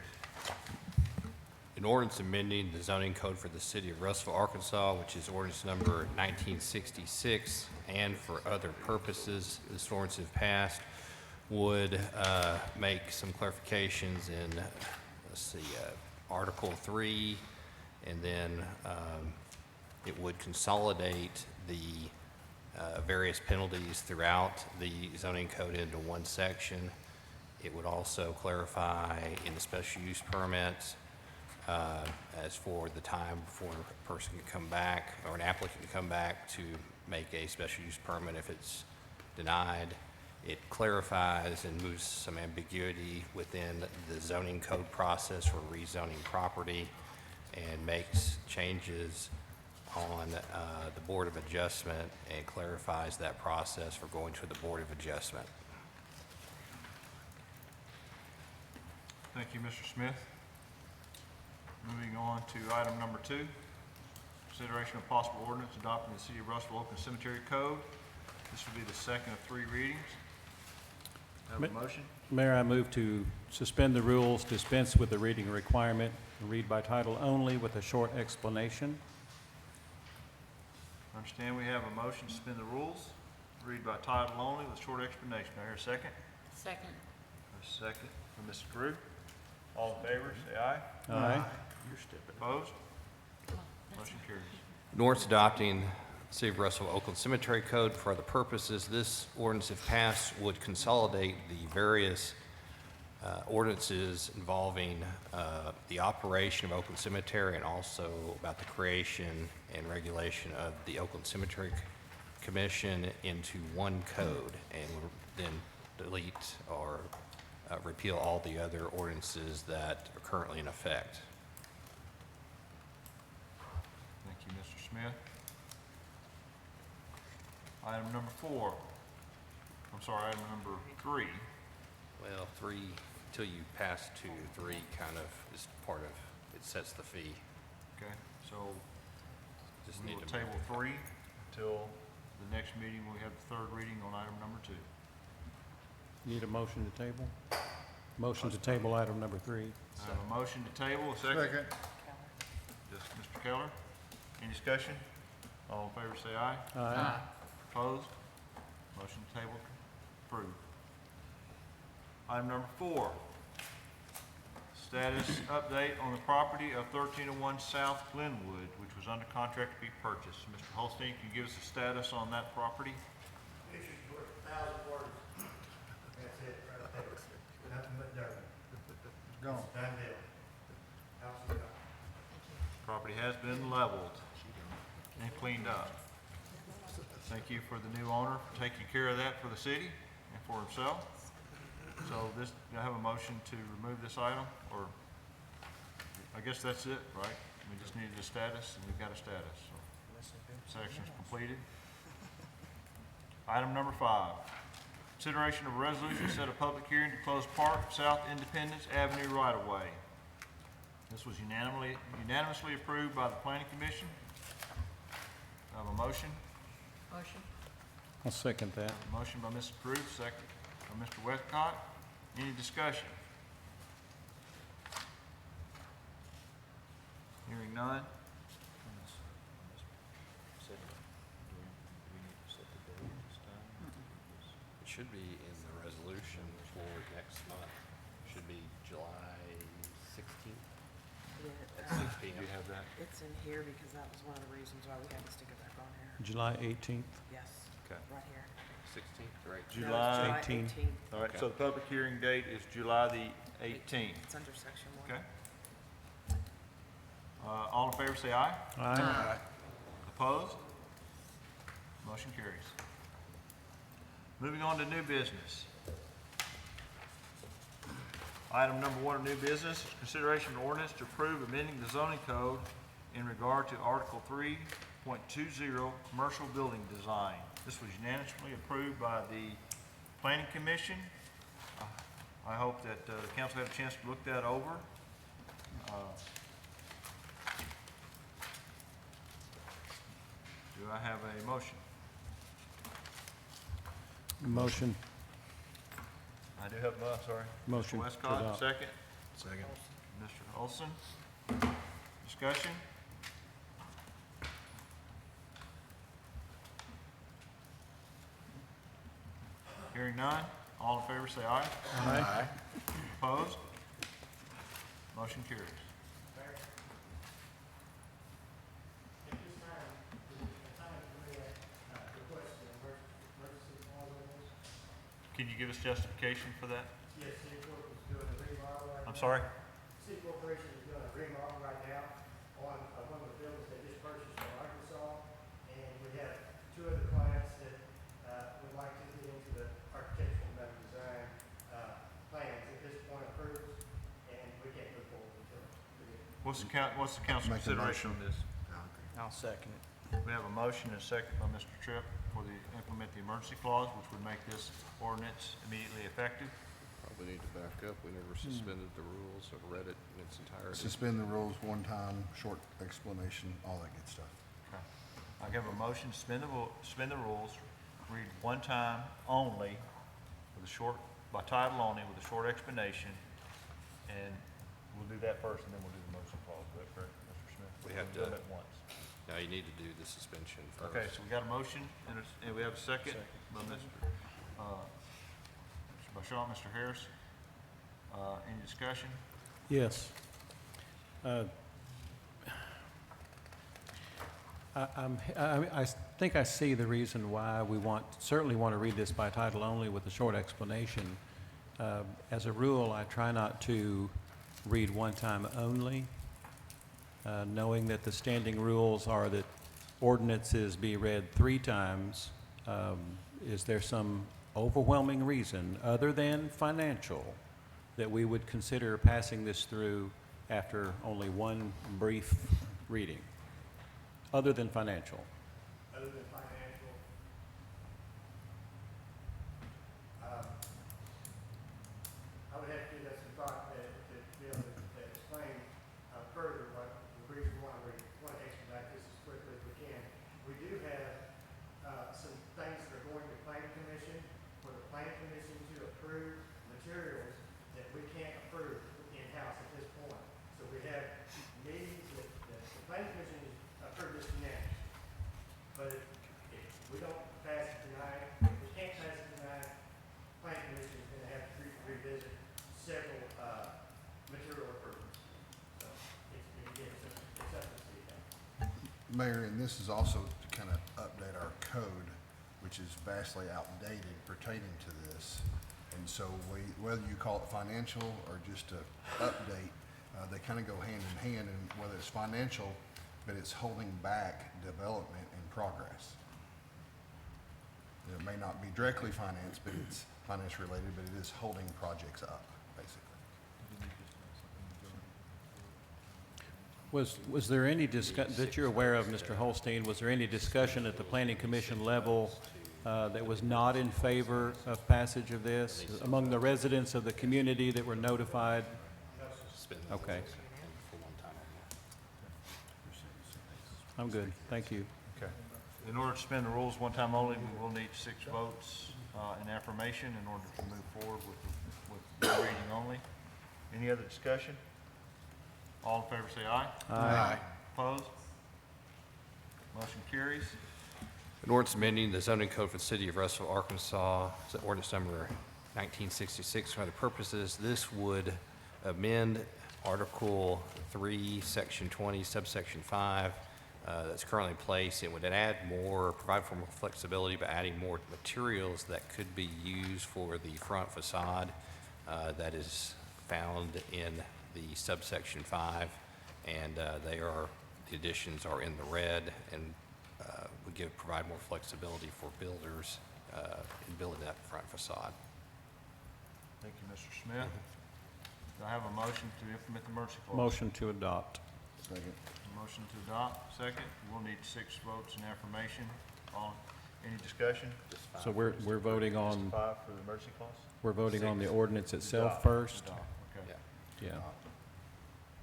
An ordinance amending the zoning code for the city of Russellville, Arkansas, which is ordinance number 1966, and for other purposes, this ordinance, if passed, would make some clarifications in, Article 3, and then it would consolidate the various penalties throughout the zoning code into one section. It would also clarify in the special use permits as for the time before a person can come back, or an applicant can come back to make a special use permit if it's denied. It clarifies and moves some ambiguity within the zoning code process for rezoning property, and makes changes on the Board of Adjustment, and clarifies that process for going to the Board of Adjustment. Thank you, Mr. Smith. Moving on to item number 2, consideration of possible ordinance adopting the City of Russellville Oakland Cemetery Code. This will be the second of 3 readings. Have a motion? Mayor, I move to suspend the rules, dispense with the reading requirement, and read by title only with a short explanation. I understand we have a motion to suspend the rules, read by title only with short explanation. Do I hear a second? Second. A second from Mr. Drew. All in favor, say aye. Aye. You're stepping. Opposed? Motion carries. An ordinance adopting the City of Russellville Oakland Cemetery Code for other purposes. This ordinance, if passed, would consolidate the various ordinances involving the operation of Oakland Cemetery, and also about the creation and regulation of the Oakland Cemetery Commission into one code, and would then delete or repeal all the other ordinances that are currently in effect. Thank you, Mr. Smith. Item number 4. I'm sorry, item number 3. Well, 3, till you pass 2, 3 kind of is part of, it sets the fee. Okay, so Just we need will to table 3 until the next meeting when we have the 3rd reading on item number 2. Need a motion to table? Motion to table item number 3. I have a motion to table, a second. Second. Just Mr. Keller. Any discussion? All in favor say aye. Aye. Opposed? Motion to table approved. Item number 4, status update on the property of 1301 South Glenwood, which was under contract to be purchased. Mr. Holstein, can you give us a status on that property? Issues worth 1,000 words. That's it, right there. Nothing but dirt. Gone. Done deal. House is gone. Property has been leveled and cleaned up. Thank you for the new owner for taking care of that for the city and for himself. So this, do I have a motion to remove this item, or, I guess that's it, right? We just needed a status, and we've got a status, so. Section's completed. Item number 5, consideration of a resolution to set a public hearing to close Park South Independence Avenue right-of-way. This was unanimously approved by the Planning Commission. Do I have a motion? Motion. I'll second that. Motion by Mrs. Cruz, second by Mr. Westcott. Any discussion? Hearing none. It should be in the resolution for next month. Should be July 16th at 6 p.m. Do you have that? It's in here because that was one of the reasons why we had to stick it back on here. July 18th. Yes. Okay. Right here. 16th, right? No, it's July 18. 18th. All right, so the public hearing date is July the 18th. It's under section 1. Okay? All in favor, say aye. Aye. Opposed? Motion carries. Moving on to new business. Item number 1 of new business is consideration of ordinance to approve amending the zoning code in regard to Article 3.20, commercial building design. This was unanimously approved by the Planning Commission. I hope that the council had a chance to look that over. Do I have a motion? Motion. I do have, sorry. Motion Mr. to Westcott, adopt. second. Second. Mr. Olson. Discussion? Hearing none. All in favor, say aye. Aye. Opposed? Motion carries. Can you give us justification for that? Yes, City Corp is doing a remodel right now. I'm sorry? City Corporation is doing a remodel right now on one of the buildings they just purchased from Arkansas. And we have 2 other clients that would like to get into the architectural and design plans at this point approved, and we can't move forward until we get. What's the council Make a consideration on this? I'll second it. We have a motion and a second by Mr. Tripp for the implement the emergency clause, which would make this ordinance immediately effective. Probably need to back up. We never suspended the rules or read it in its entirety. Suspend the rules one time, short explanation, all that good stuff. Okay. I have a motion to suspend the rules, read one time only, with a short, by title only, with a short explanation, and we'll do that first, and then we'll do the motion clause. Is that correct, Mr. Smith? We have We'll do to- it at once. Now you need to do the suspension first. Okay, so we got a motion, and we have a second by Mr. Bashaw, Mr. Harris. Any discussion? Yes. I think I see the reason why we certainly want to read this by title only with a short explanation. As a rule, I try not to read one time only, knowing that the standing rules are that ordinances be read 3 times. Is there some overwhelming reason, other than financial, that we would consider passing this through after only one brief reading, other than financial? Other than financial, I would have to give that some thought to be able to explain further what the reason why we want to expedite this as quickly as we can. We do have some things that are going to planning commission, for the planning commission to approve materials that we can't approve in-house at this point. So we have meetings that the planning commission has approved this unanimously. But if we don't pass it tonight, if we can't pass it tonight, planning commission is gonna have to revisit several, material improvements. So it's up to the city. Mayor, and this is also to kind of update our code, which is vastly outdated pertaining to this. And so whether you call it financial or just a update, they kind of go hand in hand, and whether it's financial, but it's holding back development and progress. It may not be directly financed, but it's finance related, but it is holding projects up, basically. Was there any that you're aware of, Mr. Holstein, was there any discussion at the planning commission level that was not in favor of passage of this among the residents of the community that were notified? Okay. I'm good, thank you. Okay. In order to suspend the rules one time only, we will need 6 votes in affirmation in order to move forward with the reading only. Any other discussion? All in favor say aye. Aye. Opposed? Motion carries. An ordinance amending the zoning code for the city of Russellville, Arkansas, it's ordinance number 1966. For other purposes, this would amend Article 3, Section 20, subsection 5, that's currently in place. It would add more, provide for more flexibility by adding more materials that could be used for the front facade that is found in the subsection 5, and the additions are in the red, and would provide more flexibility for builders in building that front facade. Thank you, Mr. Smith. Do I have a motion to implement the emergency clause? Motion to adopt. Second. Motion to adopt, second. We'll need 6 votes in affirmation. Any discussion? So we're voting on, 5 for the emergency clause? we're voting on the ordinance itself Adopt. first? Adopt, okay. Yeah.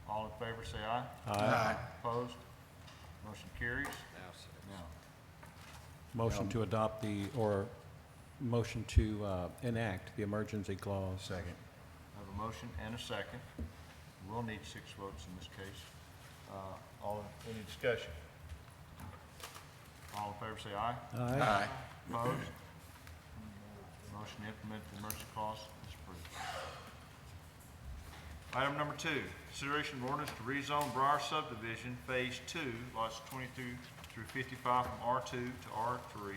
All in favor, say aye. Aye. Opposed? Motion carries. Now, Motion to adopt or motion to enact the emergency clause. Second. I have a motion and a second. We'll need 6 votes in this case. Any discussion? All in favor, say aye. Aye. Opposed? Motion to implement the emergency clause is approved. Item number 2, consideration of ordinance to rezone Briar subdivision, Phase 2, lots 22 through 55 from R2 to R3.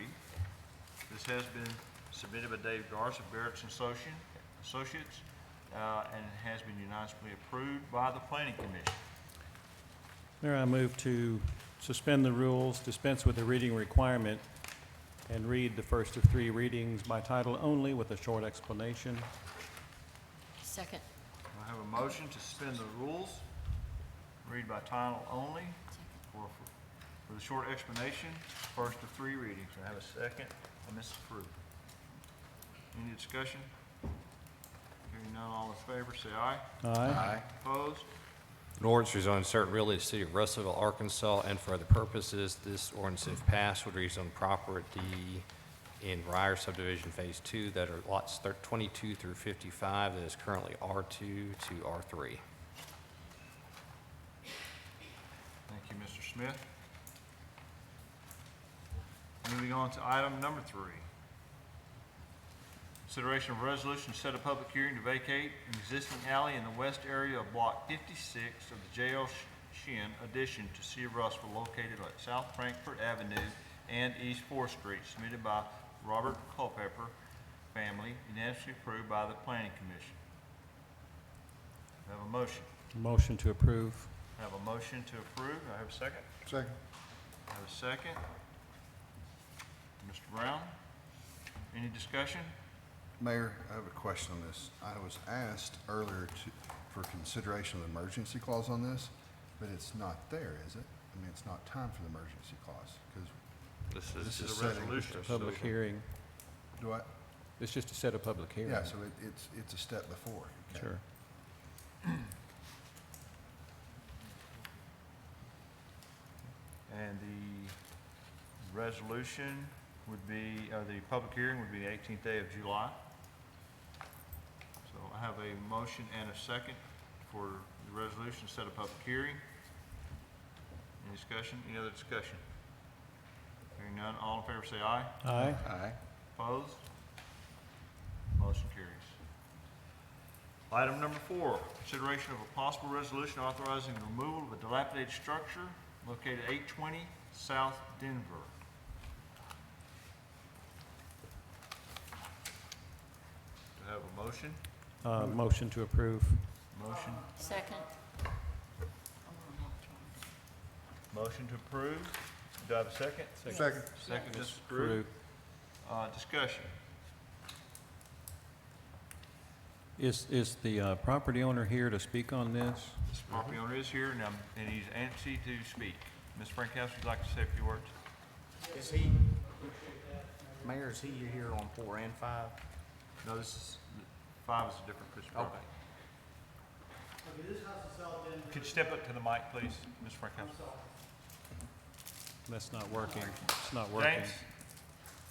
This has been submitted by Dave Garza, Barrett's and Associates, and it has been unanimously approved by the Planning Commission. Mayor, I move to suspend the rules, dispense with the reading requirement, and read the first of 3 readings by title only with a short explanation. Second. I have a motion to suspend the rules, read by title only, for the short explanation, first of 3 readings. I have a second by Mrs. Fruit. Any discussion? Hearing none, all in favor, say aye. Aye. Opposed? An ordinance rezoning certain real estate to the city of Russellville, Arkansas, and for other purposes. This ordinance, if passed, would rezone property in Briar subdivision Phase 2 that are lots 22 through 55 that is currently R2 to R3. Thank you, Mr. Smith. Moving on to item number 3. Consideration of resolution to set a public hearing to vacate an existing alley in the west area of Block 56 of the J.L. Shin addition to City of Russellville located at South Frankfort Avenue and East 4th Street, submitted by Robert Culpepper family, unanimously approved by the Planning Commission. I have a motion. Motion to approve. I have a motion to approve. I have a second. Second. I have a second. Mr. Brown, any discussion? Mayor, I have a question on this. I was asked earlier for consideration of the emergency clause on this, but it's not there, is it? I mean, it's not time for the emergency clause, because This is a setting- resolution. Public hearing. do I? It's just to set a public hearing. Yeah, so it's a step before. Okay. Sure. And the resolution would be, or the public hearing would be the 18th day of July. So I have a motion and a second for the resolution to set a public hearing. Any discussion? Any other discussion? Hearing none, all in favor say aye. Aye. Aye. Opposed? Motion carries. Item number 4, consideration of a possible resolution authorizing the removal of a dilapidated structure located 820 South Denver. Do I have a motion? Motion to approve. Motion. Second. Motion to approve. Do I have a second? Second. Second, Mrs. Drew. Discussion. Is the property owner here to speak on this? This property owner is here, and he's antsy to speak. Ms. Frankhouse, would you like to say a few words? Is he? Mayor, is he here on 4 and 5? No, this is, 5 is a different piece of property. Okay, this house is South Denver. Could you step up to the mic, please, Ms. Frankhouse? That's not working. It's not working. James,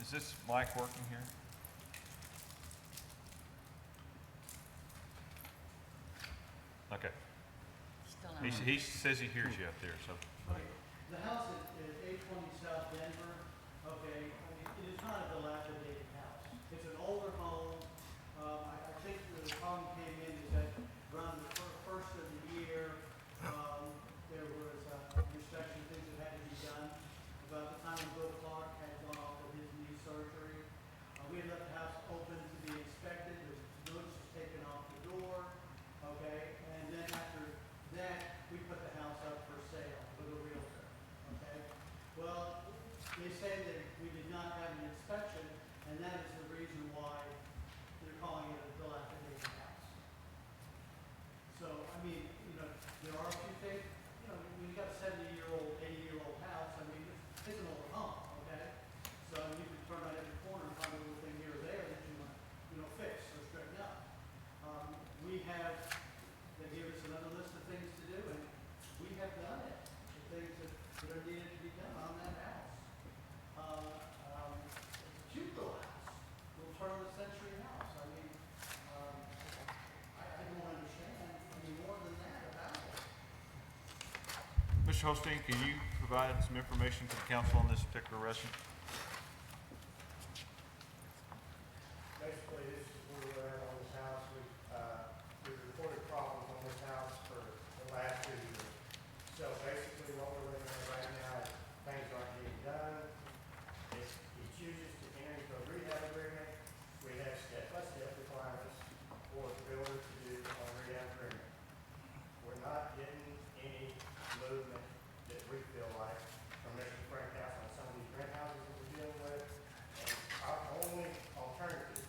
is this mic working here? Okay. He says he hears you up there, so. Okay, the house is 820 South Denver. Okay, I mean, it is not a dilapidated house. It's an older home. I think the problem came in is that around the first of the year, there was inspection things that had to be done. About the time Bill Clark had gone off with his knee surgery, we had left the house open to be inspected. The notice was taken off the door. Okay, and then after that, we put the house up for sale with a realtor. Okay, well, they say that we did not have an inspection, and that is the reason why they're calling it a dilapidated house. So, I mean, you know, there are a few things, you know, when you got a 70-year-old, 80-year-old house, I mean, it's an old home, okay? So you can turn out every corner and find a little thing here or there that you want, you know, fix or straighten up. We have, they gave us another list of things to do, and we have done it, the things that are needed to be done on that house. It's a cute little house, little turn-of-the-century house. I mean, I don't understand any more than that about it. Mr. Holstein, can you provide some information to the council on this particular resident? Basically, this is where we're at on this house. We've reported problems on this house for the last 2 years. So basically, what we're looking at right now is things aren't getting done. If he chooses to enter into a rehab agreement, we have step-by-step requirements for the builder to do on a rehab agreement. We're not getting any movement that we feel like from Mr. Frankhouse on some of these rent houses that we're dealing with. And our only alternative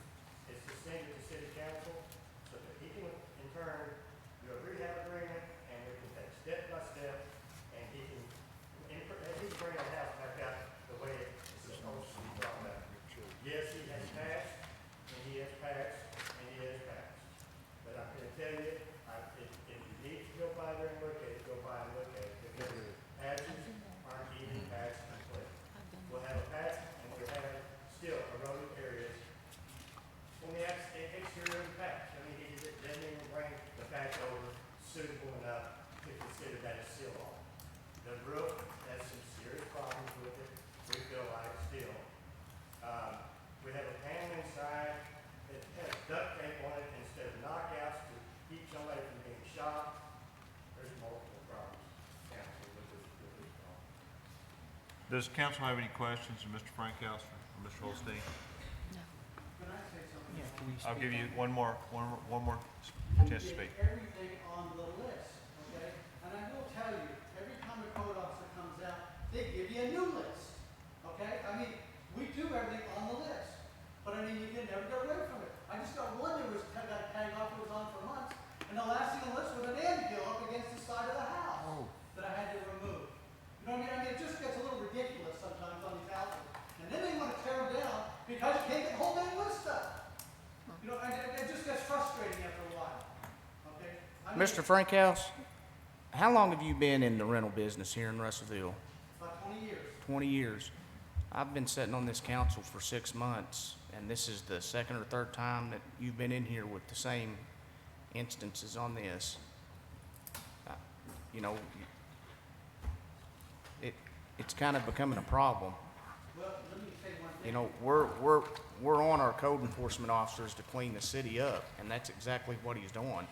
is to send it to city council so that he can in turn do a rehab agreement and we can take step by step and he can bring the house back out the way it's supposed to be brought back. Yes, he has passed and he has passed and he has passed. But I'm gonna tell you, if you need to go by there and look at it, go by and look at it because the patches aren't even patched complete. We'll have a patch and we'll have still eroded areas on the exterior of the patch. I mean, he doesn't even bring the patch over suitable enough to consider that a seal off. The roof has some serious problems with it, we feel like still. We have a panel inside that has duct tape on it instead of knockouts to keep somebody from being shot. There's multiple problems, council, with this problem. Does council have any questions of Mr. Frankhouse or Mr. Holstein? Can I say something? Yeah, can we I'll speak give you on- one more chance to speak. Everything on the list, okay? And I will tell you, every time a code officer comes out, they give you a new list, okay? I mean, we do everything on the list, but I mean, you can never get away from it. I just got one that got tagged off, it was on for months, and the last thing on the list was an anthill up against the side of the house that I had to remove. You know what I mean? It just gets a little ridiculous sometimes on these houses. And then they want to tear them down because you can't get the whole dang list up. You know, and it just gets frustrating after a while, okay? I mean, Mr. Frankhouse, how long have you been in the rental business here in Russellville? about 20 years. 20 years. I've been sitting on this council for 6 months, and this is the second or third time that you've been in here with the same instances on this. You know, it's kind of becoming a problem. Well, let me say one thing. You know, we're on our code enforcement officers to clean the city up, and that's exactly what he's doing. You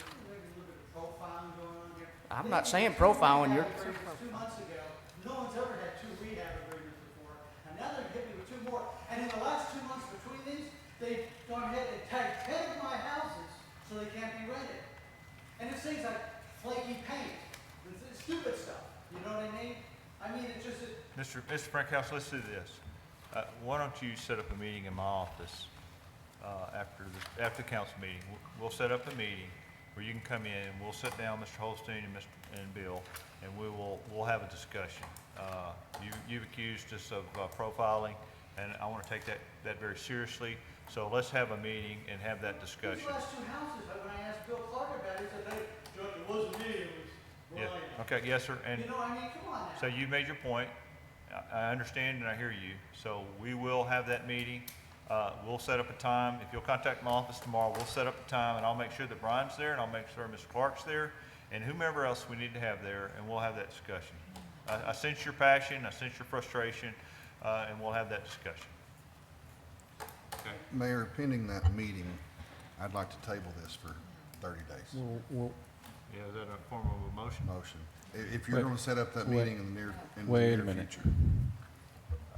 can maybe look at the profiling going on here. I'm not saying profiling, you're, 2 months ago, no one's ever had 2 rehab agreements before, and now they're hitting me with 2 more. And in the last 2 months between these, they've gone ahead and tagged 10 of my houses so they can't be rented. And it's things like flaky paint, it's stupid stuff, you know what I mean? I mean, it's just, Mr. Frankhouse, let's do this. Why don't you set up a meeting in my office after the council meeting? We'll set up a meeting where you can come in and we'll sit down, Mr. Holstein and Mr. and Bill, and we'll have a discussion. You've accused us of profiling, and I want to take that very seriously. So let's have a meeting and have that discussion. These last two houses, when I asked Bill Clark about it, he said, hey, Chuck, it wasn't me, it was Yeah, Brian. okay, yes, sir, and You know, I mean, come on now. so you made your point. I understand and I hear you. So we will have that meeting. We'll set up a time. If you'll contact my office tomorrow, we'll set up a time, and I'll make sure that Brian's there, and I'll make sure Mr. Clark's there, and whomever else we need to have there, and we'll have that discussion. I sense your passion, I sense your frustration, and we'll have that discussion. Okay. Mayor, pending that meeting, I'd like to table this for 30 days. Yeah, is that a form of a motion? Motion. If you're Wait. going to set up that Wait. meeting in the Wait a near minute. future.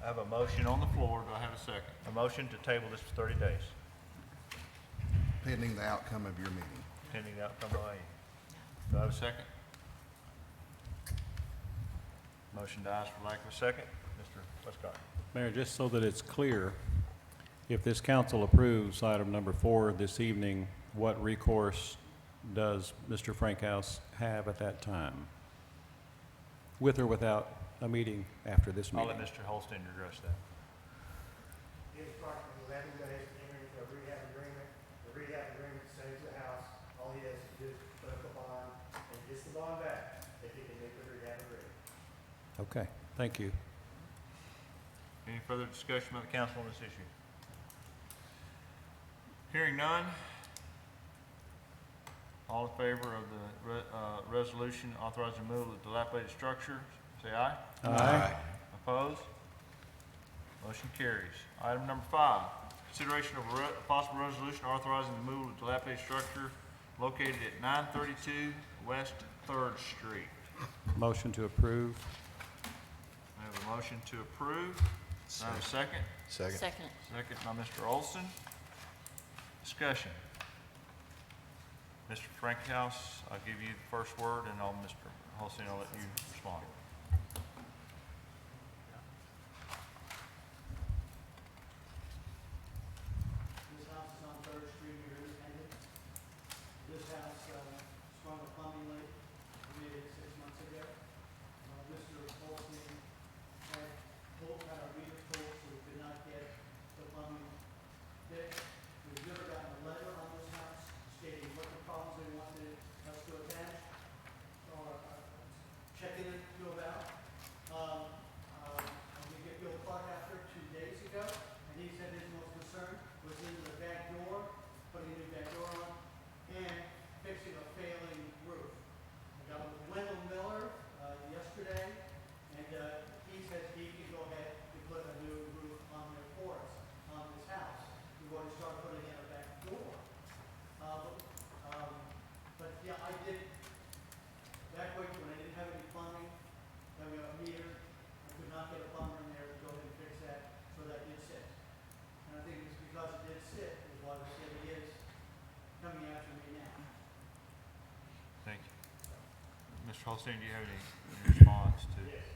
I have a motion on the floor. Do I have a second? A motion to table this for 30 days, Pending the outcome of your meeting. pending the outcome of the Do I have a second? Motion dies for lack of a second. Mr. Westcott. Mayor, just so that it's clear, if this council approves item number 4 this evening, what recourse does Mr. Frankhouse have at that time? With or without a meeting after this I'll meeting? let Mr. Holstein address that. It's approximately 11 days to enter into a rehab agreement. The rehab agreement saves the house. All he has to do is put up a bond and gets the bond back if he can meet the rehab agreement. Okay, thank you. Any further discussion by the council on this issue? Hearing none. All in favor of the resolution authorizing removal of dilapidated structures, say aye. Aye. Opposed? Motion carries. Item number 5, consideration of a possible resolution authorizing the removal of dilapidated structure located at 932 West 3rd Street. Motion to approve. I have a motion to approve. Do I have a second? Second. Second. Second by Mr. Olson. Discussion. Mr. Frankhouse, I'll give you the first word, and Mr. Holstein, I'll let you respond. This house is on Third Street here, Independent. This house, sprung a plumbing leak, we made it 6 months ago. Mr. Olson had our meter pulled, so we could not get the plumbing fixed. We've never gotten a letter on this house stating what the problems they wanted us to attach or check into about. We get Bill Clark out there 2 days ago, and he said his most concern was in the back door, putting a new back door on, and fixing a failing roof. I got with Wendell Miller yesterday, and he said he can go ahead and put a new roof on there for us, on this house. We've already started putting in a back door. But yeah, I did, back when I didn't have any plumbing, having a meter, I could not get a plumber in there to go ahead and fix that, so that did sit. And I think it's because it did sit, is why the city is coming after me now. Thank you. Mr. Holstein, do you have any response to? Yes.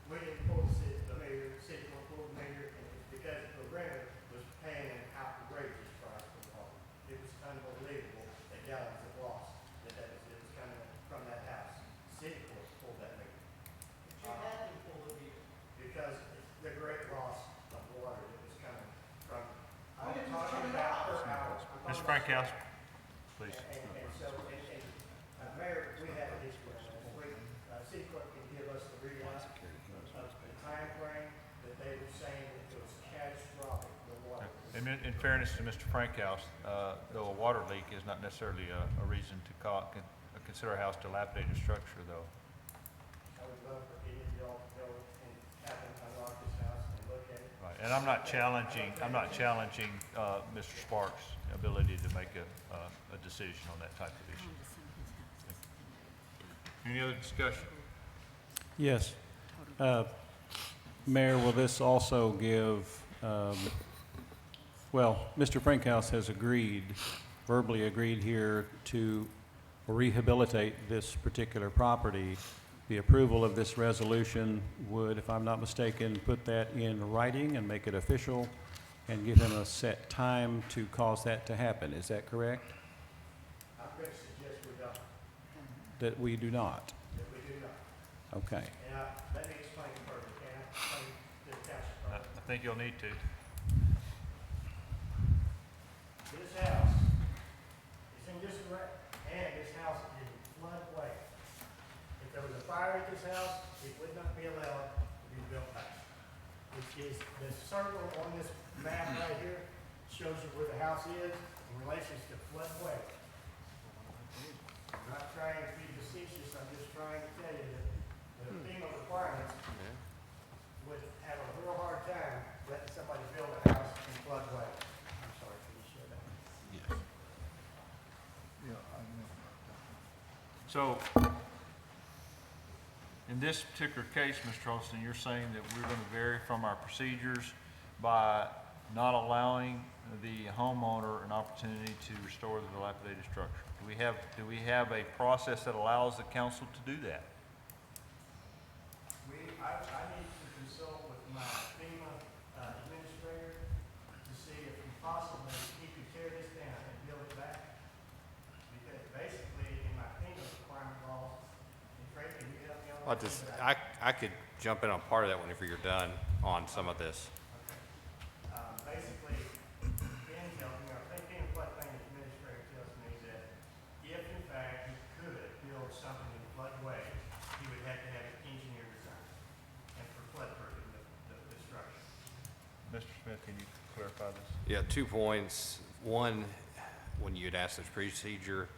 We didn't pull the mayor, city court pulled the mayor, and it's because the renter was paying an outrageous price for the home. It was unbelievable the gallons of loss it was coming from that house. City court pulled that mayor. But you had to pull the meter. Because the great loss of water that was coming from, I'm When it was talking coming about out. per hour. I'm Mr. talking Frankhouse, about- please. And so, Mayor, we have a history on this. City clerk can give us the readout of the timeframe that they were saying that it was catastrophic, the water. In fairness to Mr. Frankhouse, though a water leak is not necessarily a reason to consider a house dilapidated structure, though. I would love for any of y'all to go and have them unlock this house and look at it. Right, and I'm not challenging Mr. Sparks' ability to make a decision on that type of issue. Any other discussion? Yes. Mayor, will this also give, Mr. Frankhouse has verbally agreed here to rehabilitate this particular property. The approval of this resolution would, if I'm not mistaken, put that in writing and make it official and give him a set time to cause that to happen. Is that correct? I'm going to suggest we don't. that we do not? that we do not. Okay. And let me explain further, can I explain to the council further? I think you'll need to. This house is in disarray, and this house is in floodway. If there was a fire at this house, it would not be allowed to be built back. Which is, the circle on this map right here shows you where the house is in relation to floodway. I'm not trying to be facetious, I'm just trying to tell you that the FEMA requirements would have a real hard time letting somebody build a house in floodway. I'm sorry, can you show that? Yeah, I know. So, in this particular case, Mr. Holston, you're saying that we're gonna vary from our procedures by not allowing the homeowner an opportunity to restore the dilapidated structure. Do we have a process that allows the council to do that? I need to consult with my FEMA administrator to see if we possibly, he could tear this down and build it back. Because basically, in my FEMA requirement laws, and Frank, can you help me on I'll that? just, I could jump in on part of that whenever you're done on some of this. Basically, Ben tells me, our FEMA floodplain administrator tells me that if in fact he could build something in floodway, he would have to have an engineer design and for floodproofing the structure. Mr. Smith, can you clarify this? Yeah, 2 points. One, when you had asked this procedure,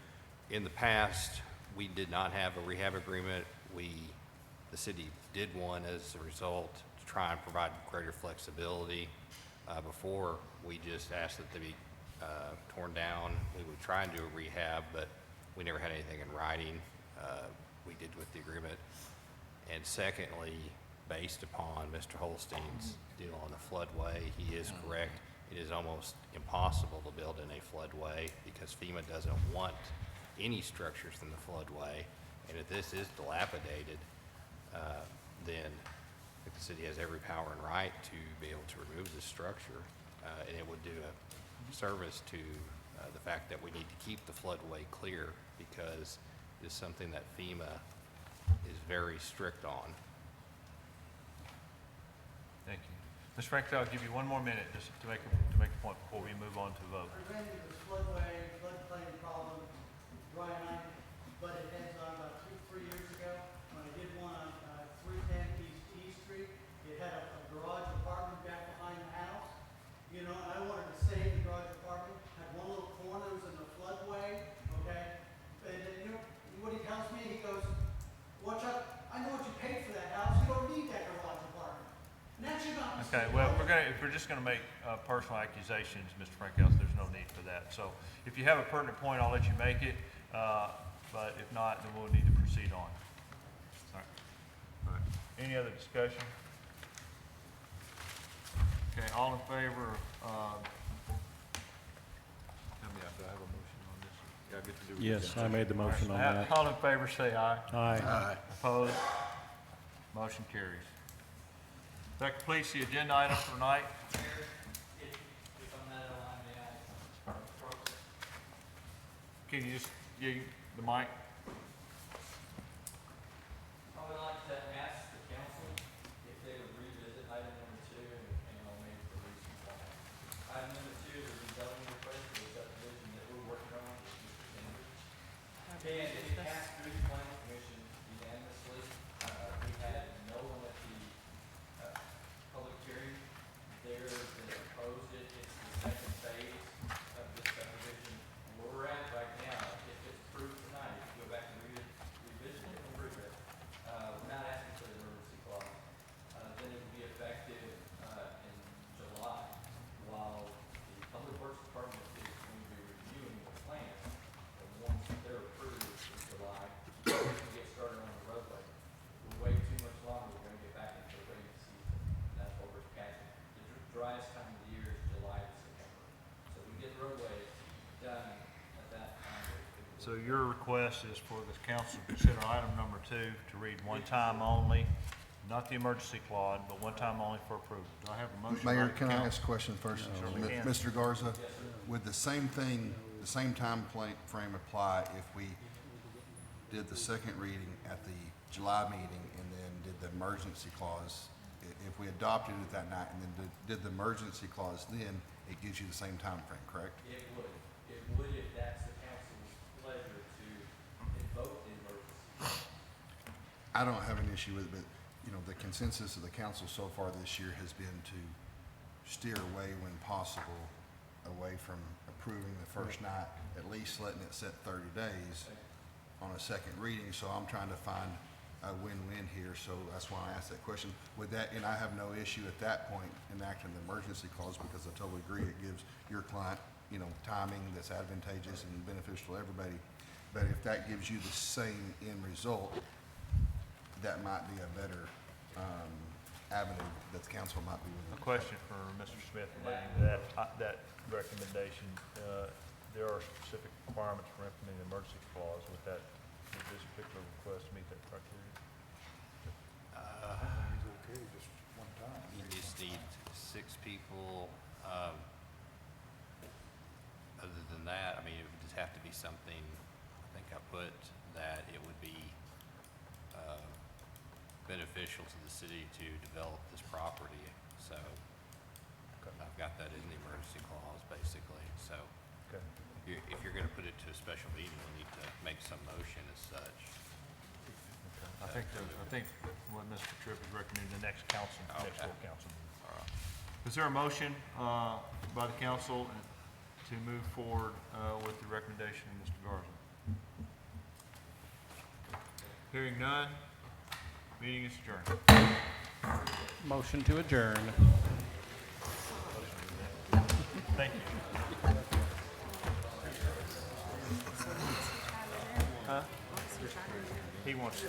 in the past, we did not have a rehab agreement. The city did one as a result to try and provide greater flexibility. Before, we just asked that they be torn down. We would try and do a rehab, but we never had anything in writing. We did with the agreement. And secondly, based upon Mr. Holstein's deal on the floodway, he is correct. It is almost impossible to build in a floodway because FEMA doesn't want any structures in the floodway. And if this is dilapidated, then the city has every power and right to be able to remove this structure. And it would do a service to the fact that we need to keep the floodway clear because it is something that FEMA is very strict on. Thank you. Ms. Franklin, I'll give you one more minute just to make a point before we move on to vote. Preventing this floodplain problem, Brian, I butted heads on about 3 years ago when I did one on 310 East E Street. It had a garage apartment back behind the house, you know, and I wanted to save the garage apartment, had one little corner, it was in the floodway, okay? And then, you know, what he tells me, he goes, watch out, I know what you paid for that house, you don't need that garage apartment. And that's your not. Okay, well, if we're just gonna make personal accusations, Mr. Frankels, there's no need for that. So if you have a pertinent point, I'll let you make it, but if not, then we'll need to proceed on. All right. Any other discussion? Okay, all in favor of, tell me, do I have a motion on this? Yeah, I get to do it Yes, again. I made the motion on that. All in favor, say aye. Aye. Opposed? Motion carries. That completes the agenda item for tonight. Can you just give the mic? I would like to ask the council if they would revisit item number 2 and I'll make the reasons why. Item number 2 is a rezoning request for the subdivision that we're working on with Mr. Sanders. And it passed through the planning commission unanimously. We had no one at the public hearing there that opposed it. It's the second phase of this subdivision. Where we're at right now, if it's approved tonight, if you go back and revisit it and approve it, we're not asking for the emergency clause. Then it will be effective in July, while the public works department is going to be reviewing the plans. And once they're approved in July, we can get started on the roadway. If we wait too much longer, we're going to get back into the rainy season. And that's what we're catching. The driest time of the year is July to September. So we get the roadways done at that time. So your request is for the council to consider item number 2 to read one time only, not the emergency clause, but one time only for approval. Do I have a motion? Mayor, by the can I council? ask a question first? Certainly can. Mr. Garza, would the same thing, the same time frame apply if we did the second reading at the July meeting and then did the emergency clause, if we adopted it that night and then did the emergency clause, then it gives you the same time frame, correct? It would if that's the council's pleasure to invoke the emergency. I don't have an issue with it, but, you know, the consensus of the council so far this year has been to steer away when possible, away from approving the first night, at least letting it set 30 days on a second reading. So I'm trying to find a win-win here, so that's why I asked that question. With that, and I have no issue at that point enacting the emergency clause, because I totally agree, it gives your client, you know, timing that's advantageous and beneficial to everybody. But if that gives you the same end result, that might be a better avenue that the council might be A willing to. question for Mr. Smith relating to that recommendation. There are specific requirements for implementing the emergency clause. Would this particular request meet that criteria? Okay, just one time. You just need 6 people. Other than that, I mean, it would just have to be something, I think I put that it would be beneficial to the city to develop this property. So I've got that in the emergency clause, basically. So Okay. if you're going to put it to a special meeting, you need to make some motion as such. I think what Mr. Tripp is recommending, the next full council. All right. Is there a motion by the council to move forward with the recommendation of Mr. Garza? Hearing none, meeting is adjourned. Motion to adjourn. Thank you. Huh? He wants to.